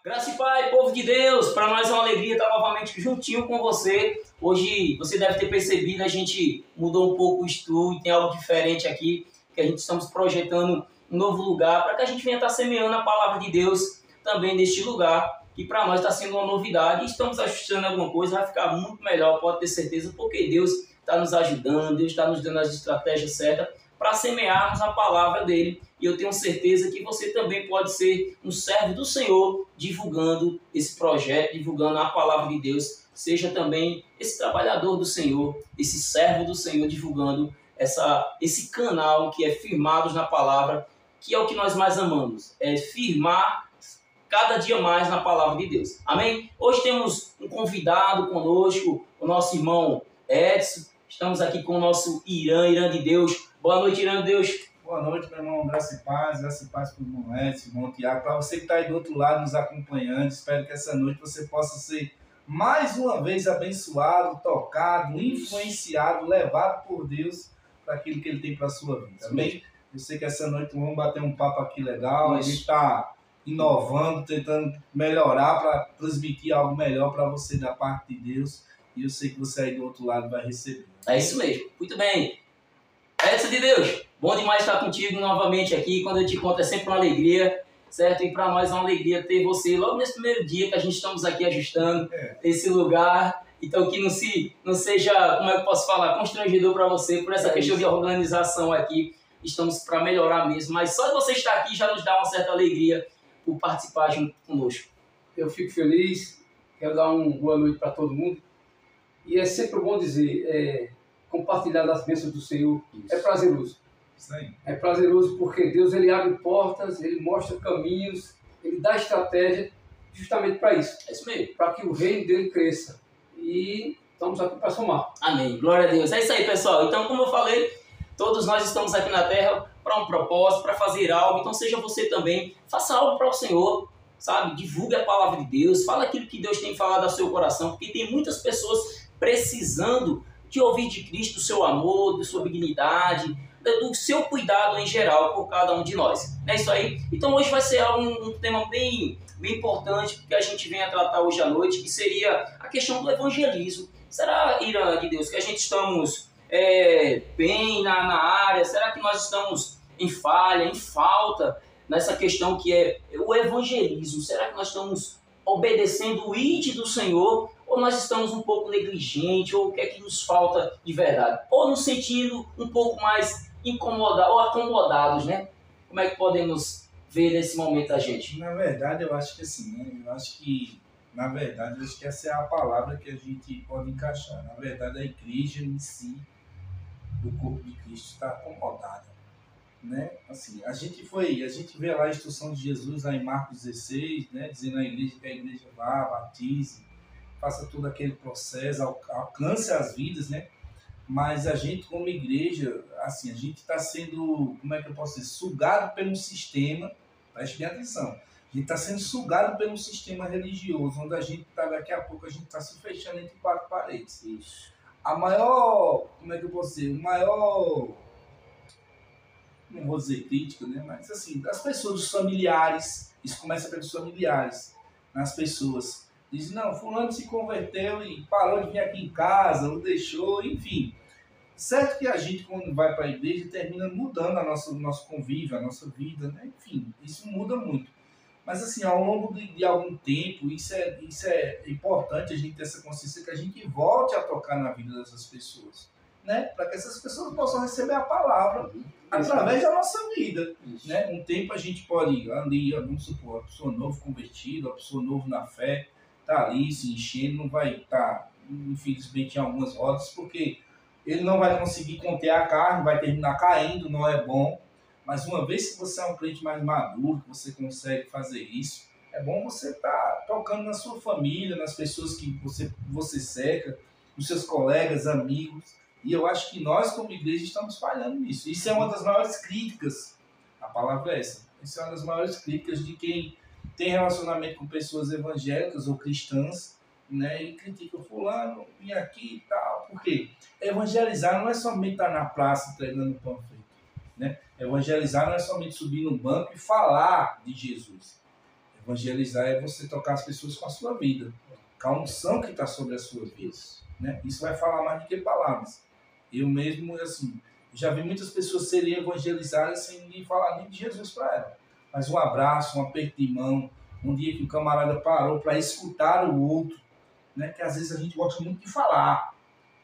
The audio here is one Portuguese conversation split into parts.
Graça e Pai, povo de Deus, para nós é uma alegria estar novamente juntinho com você. Hoje, você deve ter percebido, a gente mudou um pouco o estúdio, tem algo diferente aqui, que a gente estamos projetando um novo lugar, para que a gente venha estar semeando a palavra de Deus também neste lugar, que para nós está sendo uma novidade. E estamos ajustando alguma coisa, vai ficar muito melhor, pode ter certeza, porque Deus está nos ajudando, Deus está nos dando as estratégias certas para semearmos a palavra dele. E eu tenho certeza que você também pode ser um servo do Senhor, divulgando esse projeto, divulgando a palavra de Deus. Seja também esse trabalhador do Senhor, esse servo do Senhor, divulgando esse canal que é Firmados na Palavra, que é o que nós mais amamos, é firmar cada dia mais na palavra de Deus. Amém? Hoje temos um convidado conosco, o nosso irmão Edson. Estamos aqui com o nosso Irã de Deus. Boa noite, Irã de Deus. Boa noite, meu irmão. Graça e paz para o irmão Edson, irmão Tiago, para você que está aí do outro lado nos acompanhando. Espero que essa noite você possa ser mais uma vez abençoado, tocado, influenciado, levado por Deus para aquilo que Ele tem para a sua vida. Amém? Eu sei que essa noite vamos bater um papo aqui legal. A gente está inovando, tentando melhorar para transmitir algo melhor para você da parte de Deus. E eu sei que você aí do outro lado vai receber. É isso mesmo. Muito bem. Edson de Deus, bom demais estar contigo novamente aqui. Quando eu te conto é sempre uma alegria, certo? E para nós é uma alegria ter você logo nesse primeiro dia que a gente estamos aqui ajustando esse lugar. Então que não seja, como é que eu posso falar, constrangedor para você por essa questão de organização aqui. Estamos para melhorar mesmo, mas só de você estar aqui já nos dá uma certa alegria por participar junto conosco. Eu fico feliz, quero dar uma boa noite para todo mundo. E é sempre bom dizer, compartilhar das bênçãos do Senhor. Isso. É prazeroso. Isso aí. É prazeroso porque Deus ele abre portas, Ele mostra caminhos, Ele dá estratégia justamente para isso. É isso mesmo. Para que o reino dele cresça. E estamos aqui para somar. Amém. Glória a Deus. É isso aí, pessoal. Então, como eu falei, todos nós estamos aqui na Terra para um propósito, para fazer algo. Então, seja você também, faça algo para o Senhor, sabe? Divulgue a palavra de Deus, fala aquilo que Deus tem falado ao seu coração, porque tem muitas pessoas precisando de ouvir de Cristo o seu amor, da sua dignidade, do seu cuidado em geral por cada um de nós. É isso aí? Então hoje vai ser um tema bem importante que a gente vem a tratar hoje à noite, que seria a questão do evangelismo. Será, Irã de Deus, que a gente estamos bem na área? Será que nós estamos em falha, em falta nessa questão que é o evangelismo? Será que nós estamos obedecendo o id do Senhor? Ou nós estamos um pouco negligentes, ou o que é que nos falta de verdade? Ou nos sentindo um pouco mais incomodados, ou acomodados, né? Como é que podemos ver nesse momento a gente? Na verdade, eu acho que assim, né? Eu acho que essa é a palavra que a gente pode encaixar. Na verdade, a igreja em si, do corpo de Cristo, está acomodada, né? Assim, a gente vê lá a instrução de Jesus lá em Marcos 16, né? Dizendo à igreja que a igreja vá, batize, faça todo aquele processo, alcance as vidas, né? Mas a gente, como igreja, assim, a gente está sendo, como é que eu posso dizer, sugado pelo sistema, preste bem atenção, a gente está sendo sugado pelo sistema religioso, onde a gente está, daqui a pouco, a gente está se fechando entre quatro paredes. Isso. A maior, como é que eu posso dizer, não vou dizer crítica, né? Mas assim, das pessoas, dos familiares, isso começa pelos familiares, nas pessoas. Diz, não, fulano se converteu e parou de vir aqui em casa, ou deixou, enfim. Certo que a gente, quando vai para a igreja, termina mudando o nosso convívio, a nossa vida, né? Enfim, isso muda muito. Mas assim, ao longo de algum tempo, isso é importante a gente ter essa consciência que a gente volte a tocar na vida dessas pessoas, né? Para que essas pessoas possam receber a palavra através da nossa vida, né? Um tempo a gente pode ali, vamos supor, a pessoa novo convertida, a pessoa novo na fé, tá ali se enchendo, não vai estar, infelizmente, em algumas rodas, porque ele não vai conseguir conter a carne, vai terminar caindo, não é bom. Mas uma vez que você é um crente mais maduro, que você consegue fazer isso, é bom você estar tocando na sua família, nas pessoas que você cerca, nos seus colegas, amigos. E eu acho que nós, como igreja, estamos falhando nisso. Isso é uma das maiores críticas, a palavra é essa, isso é uma das maiores críticas de quem tem relacionamento com pessoas evangélicas ou cristãs, né, e critica o fulano, vim aqui e tal. Por quê? Evangelizar não é somente estar na praça entregando panfleto, né? Evangelizar não é somente subir no banco e falar de Jesus. Evangelizar é você tocar as pessoas com a sua vida, com a unção que está sobre a sua vida. Né? Isso vai falar mais do que palavras. Eu mesmo, assim, já vi muitas pessoas serem evangelizadas sem ninguém falar nem de Jesus para ela. Mas um abraço, um aperto de mão, um dia que um camarada parou para escutar o outro, né? Que às vezes a gente gosta muito de falar.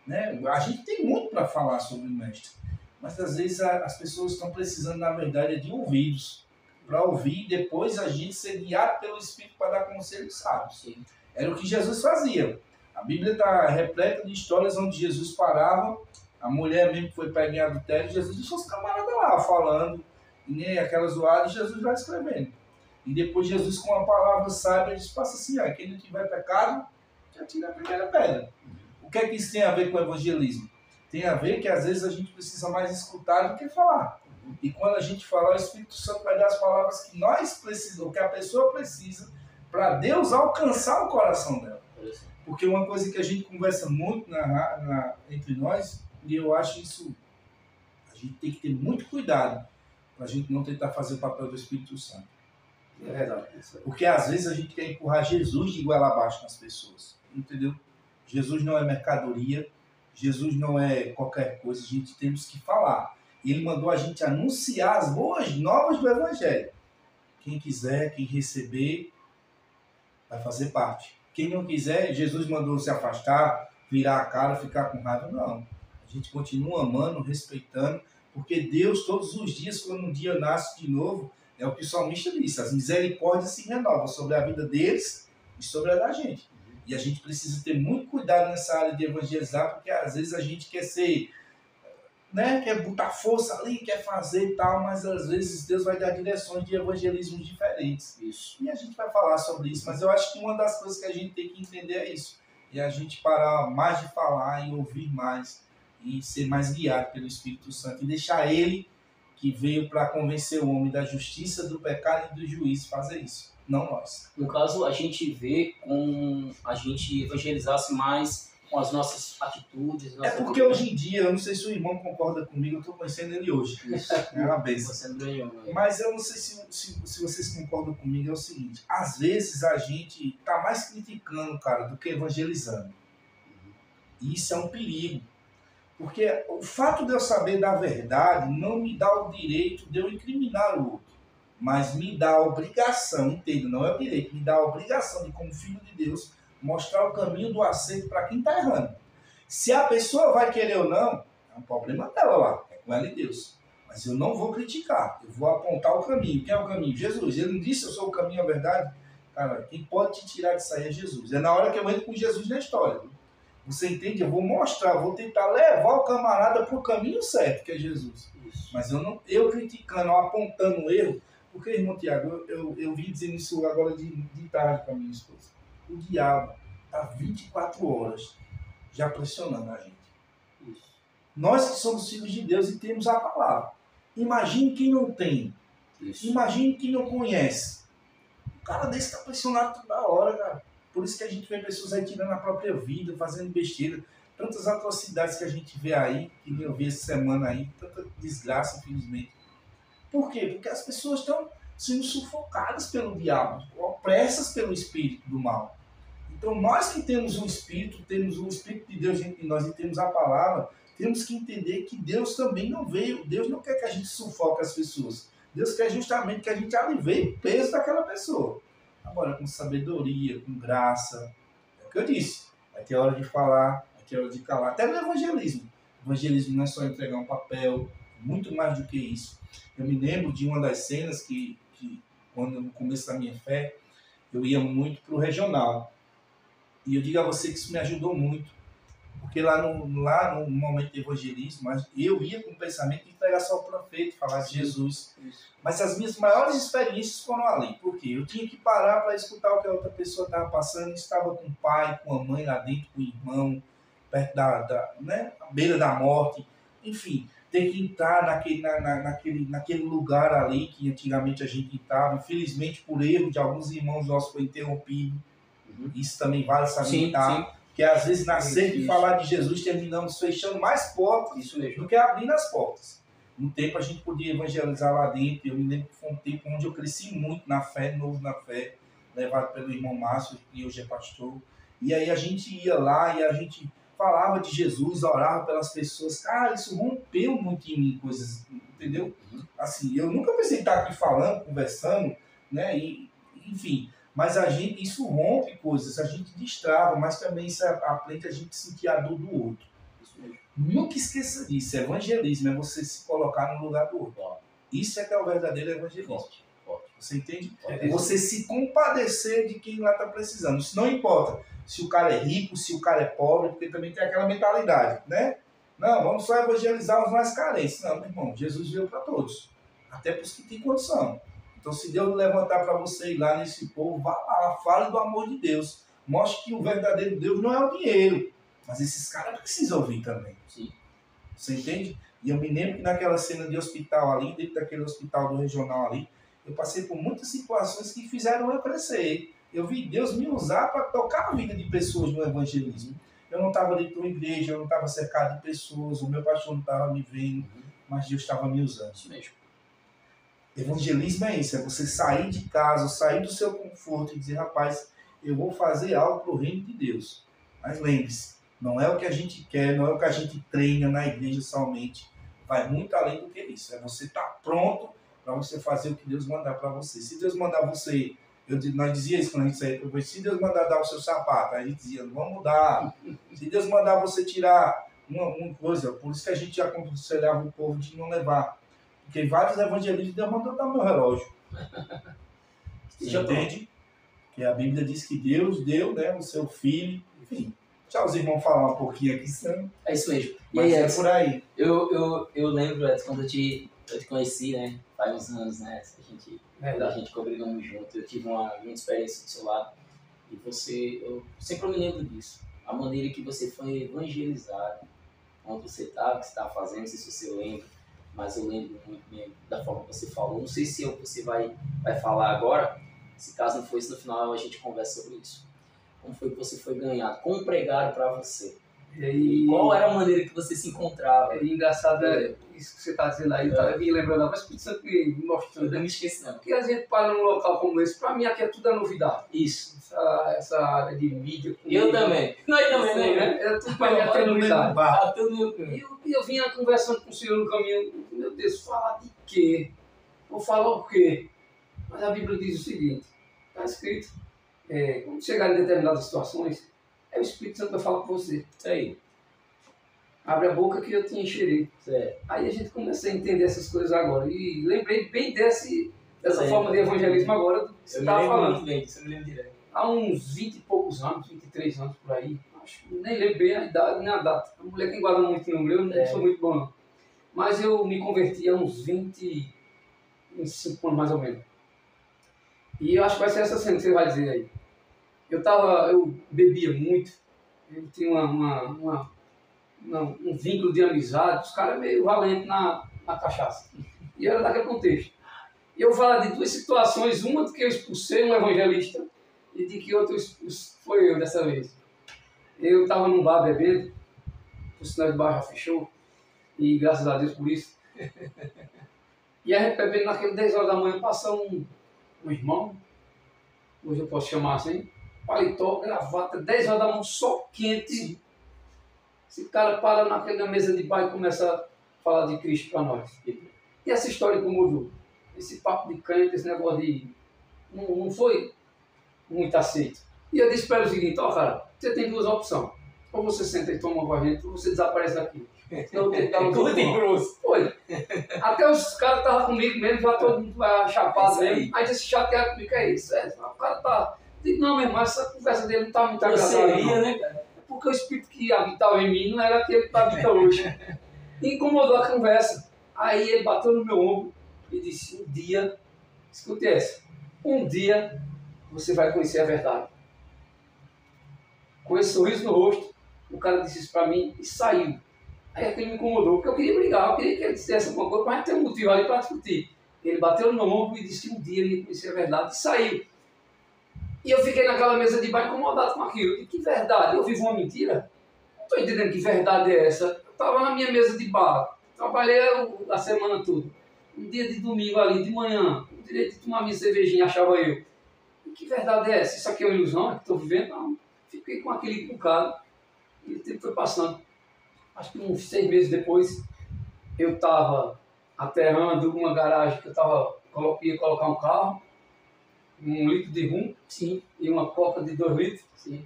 Né? A gente tem muito para falar sobre o mestre, mas às vezes as pessoas estão precisando, na verdade, de ouvidos, para ouvir e depois a gente ser guiado pelo Espírito para dar conselhos sábios. Era o que Jesus fazia. A Bíblia está repleta de histórias onde Jesus parava, a mulher mesmo que foi pega em adultério, Jesus deixou os camaradas lá falando, e nem aquela zoada, e Jesus vai escrevendo. E depois Jesus, com uma palavra sábia, diz, passa assim, quem não tiver pecado, já tira a primeira pedra. O que é que isso tem a ver com o evangelismo? Tem a ver que às vezes a gente precisa mais escutar do que falar. E quando a gente falar, o Espírito Santo vai dar as palavras que nós precisamos, que a pessoa precisa, para Deus alcançar o coração dela. Porque uma coisa que a gente conversa muito entre nós, e eu acho isso, a gente tem que ter muito cuidado para a gente não tentar fazer o papel do Espírito Santo. É verdade. Porque às vezes a gente quer empurrar Jesus de goela abaixo nas pessoas. Entendeu? Jesus não é mercadoria, Jesus não é qualquer coisa, a gente temos que falar. Ele mandou a gente anunciar as boas novas do Evangelho. Quem quiser, quem receber, vai fazer parte. Quem não quiser, Jesus mandou se afastar, virar a cara, ficar com raiva. Não. A gente continua amando, respeitando, porque Deus, todos os dias, quando um dia nasce de novo, é o que o salmista disse, as misericórdias se renovam sobre a vida deles e sobre a da gente. E a gente precisa ter muito cuidado nessa área de evangelizar, porque às vezes a gente quer ser, né, quer botar força ali, quer fazer e tal, mas às vezes Deus vai dar direções de evangelismo diferentes. Isso. E a gente vai falar sobre isso, mas eu acho que uma das coisas que a gente tem que entender é isso. É a gente parar mais de falar e ouvir mais, e ser mais guiado pelo Espírito Santo, e deixar Ele, que veio para convencer o homem da justiça, do pecado e do juízo, fazer isso. Não nós. No caso, a gente vê com a gente evangelizasse mais com as nossas atitudes. É porque hoje em dia, eu não sei se o irmão concorda comigo, eu estou conhecendo ele hoje. Isso. É uma bênção. Você Mas eu não sei se vocês concordam comigo, é o seguinte, às vezes a gente está mais criticando, cara, do que evangelizando. E isso é um perigo. Porque o fato de eu saber da verdade não me dá o direito de eu incriminar o outro. Mas me dá a obrigação, entendo, não é o direito, me dá a obrigação de, como filho de Deus, mostrar o caminho do acerto para quem está errando. Se a pessoa vai querer ou não, é um problema dela lá, é com ela e Deus. Mas eu não vou criticar, eu vou apontar o caminho. Quem é o caminho? Jesus. Ele não disse eu sou o caminho, a verdade. Cara, quem pode te tirar disso aí é Jesus. É na hora que eu entro com Jesus na história. Você entende? Eu vou mostrar, vou tentar levar o camarada para o caminho certo, que é Jesus. Isso. Mas eu criticando, apontando o erro, porque, irmão Tiago, eu vim dizendo isso agora de tarde para minha esposa. O diabo está 24 horas já pressionando a gente. Isso. Nós que somos filhos de Deus e temos a palavra. Imagine quem não tem. Isso. Imagine quem não conhece. O cara desse está pressionado toda hora, cara. Por isso que a gente vê pessoas aí tirando a própria vida, fazendo besteira. Tantas atrocidades que a gente vê aí, que nem eu vi essa semana aí, tanta desgraça, infelizmente. Por quê? Porque as pessoas estão sendo sufocadas pelo diabo, opressas pelo espírito do mal. Então nós que temos um espírito de Deus dentro de nós e temos a palavra, temos que entender que Deus também não veio, Deus não quer que a gente sufoque as pessoas. Deus quer justamente que a gente alivie o peso daquela pessoa. Agora, com sabedoria, com graça, é o que eu disse. Vai ter hora de falar, vai ter hora de calar. Até no evangelismo. O evangelismo não é só entregar um papel, muito mais do que isso. Eu me lembro de uma das cenas que quando no começo da minha fé, eu ia muito para o regional. E eu digo a você que isso me ajudou muito. Porque lá no momento de evangelismo, eu ia com o pensamento de entregar só o profeta, falar de Jesus. Isso. Mas as minhas maiores experiências foram ali. Por quê? Eu tinha que parar para escutar o que a outra pessoa estava passando. Estava com o pai, com a mãe lá dentro, com o irmão, perto né, à beira da morte. Enfim, ter que entrar naquele lugar ali que antigamente a gente estava. Infelizmente, por erro de alguns irmãos nossos, foi interrompido. Isso também vale salientar. Sim. Que às vezes, na sede de falar de Jesus, terminamos fechando mais portas do que abrindo as portas. No tempo, a gente podia evangelizar lá dentro. Eu me lembro que foi um tempo onde eu cresci muito na fé, novo na fé. levado pelo irmão Márcio, que hoje é pastor. E aí a gente ia lá e a gente falava de Jesus, orava pelas pessoas. Cara, isso rompeu muito em mim coisas, entendeu? Assim, eu nunca pensei em estar aqui falando, conversando, né? E, enfim, mas isso rompe coisas, a gente destrava, mas também isso aprende a gente sentir a dor do outro. Nunca esqueça disso. Evangelismo é você se colocar no lugar do outro. Isso é que é o verdadeiro evangelismo. Você entende? É você se compadecer de quem lá está precisando. Isso não importa se o cara é rico, se o cara é pobre, porque também tem aquela mentalidade, né? Não, vamos só evangelizar os mais carentes. Não, meu irmão, Jesus veio para todos. Até para os que têm condição. Então, se Deus levantar para você ir lá nesse povo, vá lá, fale do amor de Deus. Mostre que o verdadeiro Deus não é o dinheiro. Mas esses caras precisam ouvir também. Sim. Você entende? E eu me lembro que naquela cena de hospital ali, dentro daquele hospital do regional ali, eu passei por muitas situações que fizeram eu crescer. Eu vi Deus me usar para tocar a vida de pessoas no evangelismo. Eu não estava dentro de uma igreja, eu não estava cercado de pessoas, o meu pastor não estava me vendo, mas Deus estava me usando. Isso mesmo. Evangelismo é isso, é você sair de casa, sair do seu conforto e dizer, rapaz, eu vou fazer algo para o reino de Deus. Mas lembre-se, não é o que a gente quer, não é o que a gente treina na igreja somente. Vai muito além do que isso. É você estar pronto para você fazer o que Deus mandar para você. Se Deus mandar você, nós dizia isso quando a gente saía, se Deus mandar dar o seu sapato, a gente dizia, não vamos mudar. Se Deus mandar você tirar uma coisa, por isso que a gente já aconselhava o povo de não levar. Porque vários evangelistas Deus mandou dar meu relógio. Você entende? Que a Bíblia diz que Deus deu, né, o seu filho, enfim. Deixa os irmãos falar um pouquinho aqui, Sam. É isso mesmo. Mas é por aí. Eu lembro, Edson, quando eu te conheci, né? Faz uns anos, né? A gente congregamos junto. Eu tive uma experiência do seu lado. E eu sempre me lembro disso. A maneira que você foi evangelizado. Onde você estava, o que você estava fazendo, não sei se você lembra. Mas eu lembro muito bem da forma que você falou. Não sei se você vai falar agora. Se caso não for isso, no final a gente conversa sobre isso. Como foi que você foi ganhado? Como pregaram para você? E qual era a maneira que você se encontrava? É engraçado isso que você está dizendo aí. Tá me lembrando, mas o Espírito Santo me mostrando. Eu não me esqueci, não. Porque a gente para num local como esse, para mim aqui é tudo novidade. Isso. Essa área de mídia. Eu também. Nós também, né? É tudo para mim é novidade. E eu vinha conversando com o senhor no caminho. Meu Deus, falar de quê? Vou falar o quê? Mas a Bíblia diz o seguinte. Está escrito. Quando chegar em determinadas situações, é o Espírito Santo que fala com você. Isso aí. Abre a boca que eu te encherei. Certo. Aí a gente começa a entender essas coisas agora. E lembrei bem dessa forma de evangelismo agora do que você estava falando. Muito bem, isso eu me lembro direto. Há uns 20 e poucos anos, 23 anos por aí, acho, nem lembro bem a idade nem a data. A mulher que guarda muito número, eu não sou muito bom não. Mas eu me converti há uns 25 anos mais ou menos. E eu acho que vai ser essa cena que você vai dizer aí. Eu bebia muito, eu tinha um vínculo de amizade, os caras meio valentes na cachaça. E era daquele contexto. E eu falo de duas situações, uma de que eu expulsei um evangelista e de que outra foi eu dessa vez. Eu estava num bar bebendo, o sinal de bar já fechou, e graças a Deus por isso. E a gente bebendo naquele 10 horas da manhã, passa um irmão, hoje eu posso chamar assim, paletó, gravata, 10 horas da manhã, só quente. Sim. Esse cara para na mesa de bar e começa a falar de Cristo para nós. E essa história incomodou. Esse papo de crente, esse negócio de... Não foi muito aceito. E eu disse para ele o seguinte, cara, você tem duas opções. Ou você senta e toma com a gente, ou você desaparece daqui. Então, foi. Até os caras estavam comigo mesmo, já todo mundo chapado mesmo. Aí disse, chateado comigo, é isso. O cara tá... Digo, não, meu irmão, essa conversa dele não está muito agradável. Né? Porque o espírito que habitava em mim não era aquele que habita hoje. E incomodou a conversa. Aí ele bateu no meu ombro e disse, um dia, escute essa, um dia você vai conhecer a verdade. Com esse sorriso no rosto, o cara disse isso para mim e saiu. Aí aquilo me incomodou, porque eu queria brigar, eu queria que ele dissesse alguma coisa, mas tem um motivo ali para discutir. Ele bateu no meu ombro e disse que um dia ele ia conhecer a verdade e saiu. E eu fiquei naquela mesa de bar incomodado com aquilo. E que verdade? Eu vivo uma mentira? Não estou entendendo que verdade é essa. Eu estava na minha mesa de bar, trabalhei a semana toda. Um dia de domingo ali, de manhã, com direito de tomar minha cervejinha, achava eu. E que verdade é essa? Isso aqui é uma ilusão? É que estou vivendo? Não. Fiquei com aquele bocado. E o tempo foi passando. Acho que uns 6 meses depois, eu estava aterrando uma garagem que ia colocar um carro, 1 litro de rum, Sim. e uma coca de 2 litros, Sim.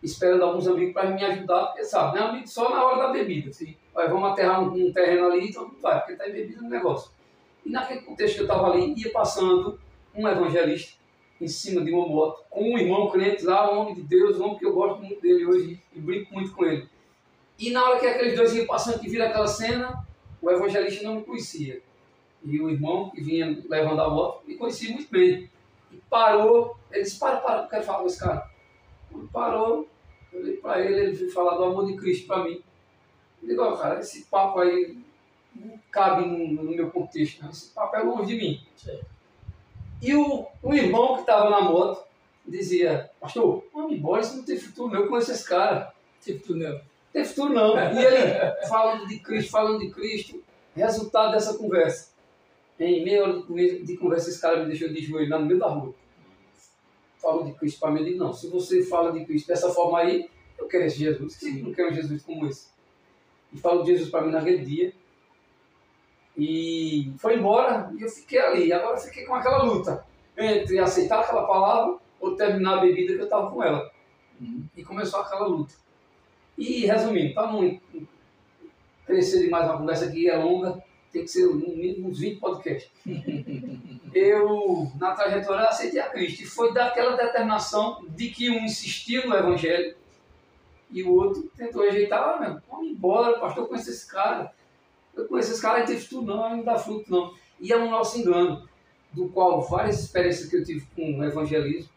esperando alguns amigos para me ajudar, porque sabe, não é amigo só na hora da bebida. Sim. Aí vamos aterrar um terreno ali, então não vai, porque está em bebida no negócio. E naquele contexto que eu estava ali, ia passando um evangelista em cima de uma moto, com um irmão crente lá, um homem de Deus, um homem que eu gosto muito dele hoje e brinco muito com ele. E na hora que aqueles dois iam passando, que viram aquela cena, o evangelista não me conhecia. E o irmão que vinha levando a moto me conhecia muito bem. E parou, ele disse, para, eu quero falar com esse cara. Quando parou, eu olhei para ele veio falar do amor de Cristo para mim. Eu digo, ó, cara, esse papo aí não cabe no meu contexto, né? Esse papo é longe de mim. E o irmão que estava na moto dizia, pastor, vamos embora, isso não tem futuro não, eu conheço esse cara. Tem futuro não. Tem futuro não. E ele falando de Cristo, resultado dessa conversa. Em meia hora de conversa, esse cara me deixou de joelho lá no meio da rua. Falou de Cristo para mim, eu digo, não, se você fala de Cristo dessa forma aí, eu quero esse Jesus. Eu não quero um Jesus como esse. E falou de Jesus para mim naquele dia. E foi embora e eu fiquei ali. Agora eu fiquei com aquela luta entre aceitar aquela palavra ou terminar a bebida que eu estava com ela. E começou aquela luta. E resumindo, para não crescer demais uma conversa que é longa, tem que ser no mínimo uns 20 podcasts. Eu, na trajetória, aceitei a Cristo. E foi daquela determinação de que um insistiu no Evangelho e o outro tentou rejeitar. Meu, vamos embora, pastor, eu conheço esse cara. Eu conheço esse cara, ele tem futuro não, não dá fruto não. E é um nosso engano, do qual várias experiências que eu tive com o evangelismo,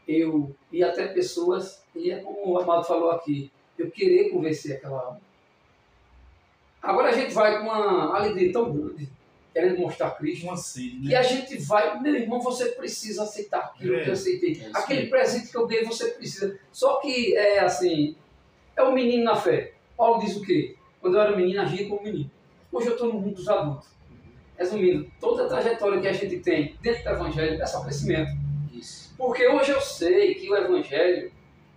eu e até pessoas, e é como o Amado falou aqui, eu querer convencer aquela alma. Agora a gente vai com uma alegria tão grande, querendo mostrar Cristo, Uma sede, né? que a gente vai, meu irmão, você precisa aceitar aquilo que eu aceitei. Aquele presente que eu dei, você precisa. Só que é assim, é um menino na fé. Paulo diz o quê? Quando eu era menino, agia como menino. Hoje eu estou no mundo dos adultos. Resumindo, toda a trajetória que a gente tem dentro do Evangelho é só crescimento. Isso. Porque hoje eu sei que o Evangelho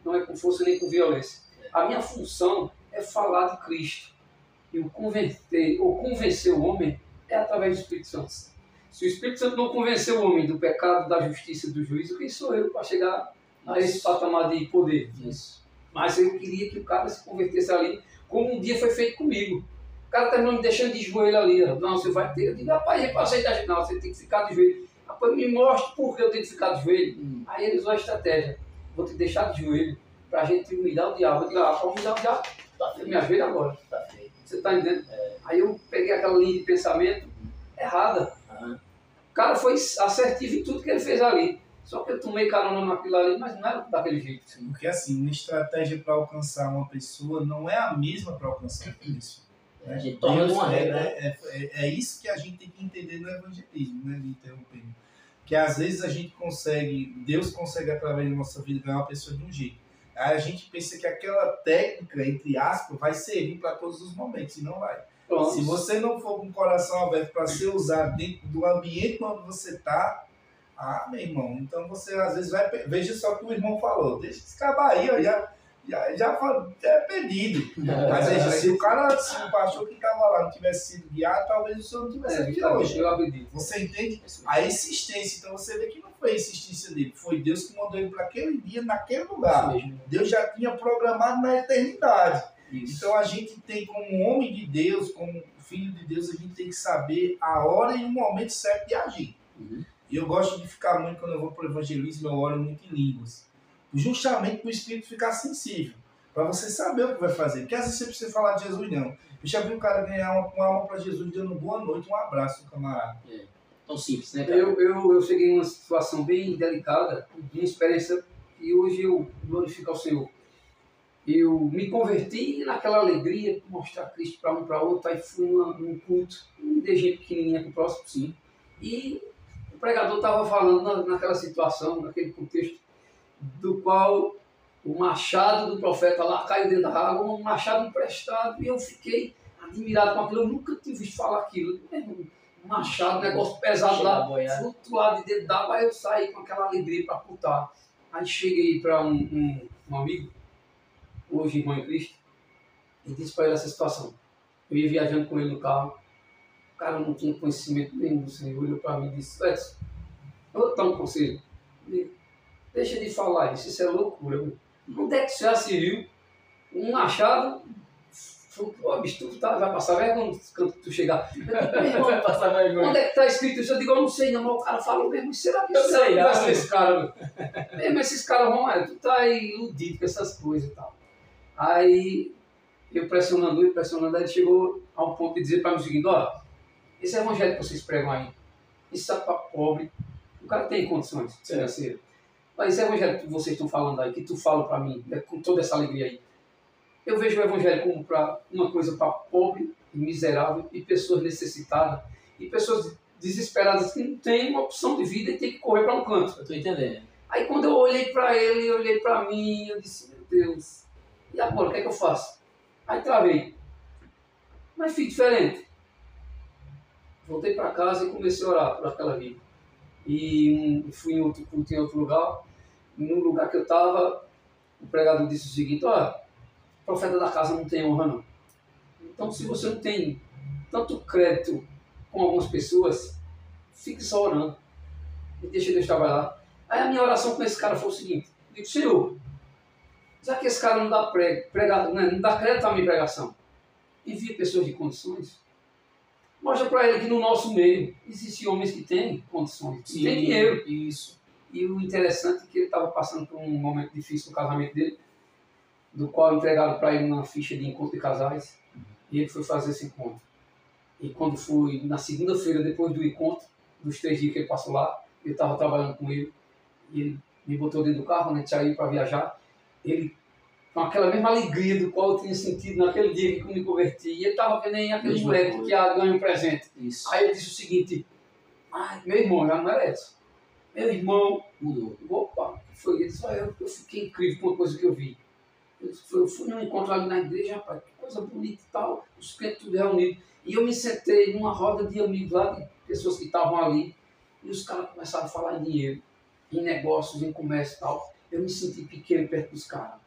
não é com força nem com violência. A minha função é falar de Cristo. E o converter ou convencer o homem é através do Espírito Santo. Se o Espírito Santo não convencer o homem do pecado, da justiça e do juízo, quem sou eu para chegar a esse patamar de poder? Isso. Mas eu queria que o cara se convertesse ali, como um dia foi feito comigo. O cara terminou me deixando de joelho ali. Ó. Não, você vai ter. Eu digo, rapaz, eu passei da gente. Não, você tem que ficar de joelho. Rapaz, me mostre por que eu tenho que ficar de joelho. Aí eles usam a estratégia. Vou te deixar de joelho para a gente humilhar o diabo. Eu digo, para humilhar o diabo, eu me ajoelho agora. Tá feito. Você está entendendo? Aí eu peguei aquela linha de pensamento errada. O cara foi assertivo em tudo que ele fez ali. Só que eu tomei carona naquilo ali, mas não era daquele jeito. Porque assim, uma estratégia para alcançar uma pessoa não é a mesma para alcançar outra pessoa. A gente torna uma regra. É isso que a gente tem que entender no evangelismo, né? Me interrompendo. Que às vezes a gente consegue, Deus consegue através da nossa vida ganhar uma pessoa de um jeito. Aí a gente pensa que aquela técnica, entre aspas, vai servir para todos os momentos, e não vai. Pronto. Se você não for com o coração aberto para ser usado dentro do ambiente onde você está, meu irmão, então você às vezes vai. Veja só o que o irmão falou, deixa esse cabo aí, ó, já é perdido. Mas veja, se o pastor que estava lá não tivesse sido guiado, talvez o senhor não tivesse aqui hoje. Eu acredito. Você entende? A insistência, então você vê que não foi a insistência dele, foi Deus que mandou ele para aquele dia, naquele lugar. Deus já tinha programado na eternidade. Isso. Então a gente tem, como homem de Deus, como filho de Deus, a gente tem que saber a hora e o momento certo de agir. E eu gosto de ficar muito, quando eu vou para o evangelismo, eu oro muito em línguas. Justamente para o Espírito ficar sensível. Para você saber o que vai fazer. Porque às vezes você precisa falar de Jesus, não. Eu já vi um cara ganhar uma alma para Jesus dando boa noite, um abraço, camarada. Tão simples, né, cara? Eu cheguei em uma situação bem delicada, de experiência, e hoje eu glorifico ao Senhor. Eu me converti naquela alegria, mostrar Cristo para um para outro, aí fui num culto, uma igreja pequenininha para o próximo, sim. E o pregador estava falando naquela situação, naquele contexto, do qual o machado do profeta lá caiu dentro da água, um machado emprestado, e eu fiquei admirado com aquilo. Eu nunca tinha visto falar aquilo. um machado, negócio pesado lá, flutuado de dentro d'água, aí eu saí com aquela alegria para putar. Aí cheguei para um amigo, hoje irmão em Cristo, e disse para ele essa situação. Eu ia viajando com ele no carro, o cara não tinha conhecimento nenhum do Senhor, olhou para mim e disse, Edson, eu vou dar um conselho. Deixa de falar isso é loucura. Meu. Onde é que você já se viu um machado? Ô, bicho, tu vai passar vergonha quando tu chegar. Vai passar vergonha. Onde é que está escrito isso? Eu digo, eu não sei não, mas o cara falou mesmo. Será que isso é esse cara? Mesmo esses caras vão, tu tá aí iludido com essas coisas e tal. Aí, eu pressionando, aí ele chegou ao ponto de dizer para mim o seguinte, olha, esse evangelho que vocês pregam aí, isso é para pobre, o cara tem condições financeiras. Mas esse evangelho que vocês estão falando aí, que tu fala para mim, né, com toda essa alegria aí, eu vejo o evangelho como uma coisa para pobre, miserável e pessoas necessitadas e pessoas desesperadas que não têm uma opção de vida e tem que correr para um canto. Eu estou entendendo. Aí quando eu olhei para ele, olhei para mim, eu disse, meu Deus, e agora, o que é que eu faço? Aí travei. Mas fiz diferente. Voltei para casa e comecei a orar por aquela vida. E fui em outro culto, em outro lugar. No lugar que eu estava, o pregador disse o seguinte, olha, o profeta da casa não tem honra não. Então se você não tem tanto crédito com algumas pessoas, fique só orando. E deixa Deus trabalhar. Aí a minha oração com esse cara foi o seguinte, eu digo, Senhor, já que esse cara não dá não dá crédito à minha pregação, envia pessoas de condições. Mostra para ele que no nosso meio existem homens que têm condições, que têm dinheiro. Isso. E o interessante é que ele estava passando por um momento difícil no casamento dele, do qual entregaram para ele uma ficha de encontro de casais, e ele foi fazer esse encontro. E quando fui, na segunda-feira, depois do encontro, dos 3 dias que ele passou lá, eu estava trabalhando com ele, e ele me botou dentro do carro, né, saiu para viajar, ele, com aquela mesma alegria do qual eu tinha sentido naquele dia que eu me converti, e ele estava que nem aquele moleque que ganha um presente. Isso. Aí ele disse o seguinte, meu irmão, já não era Edson. Meu irmão mudou. Opa, foi ele disse, eu fiquei incrível com uma coisa que eu vi. Eu fui num encontro ali na igreja, rapaz, que coisa bonita e tal, os crentes tudo reunidos. E eu me sentei numa roda de amigos lá, de pessoas que estavam ali, e os caras começaram a falar em dinheiro, em negócios, em comércio e tal. Eu me senti pequeno perto dos caras.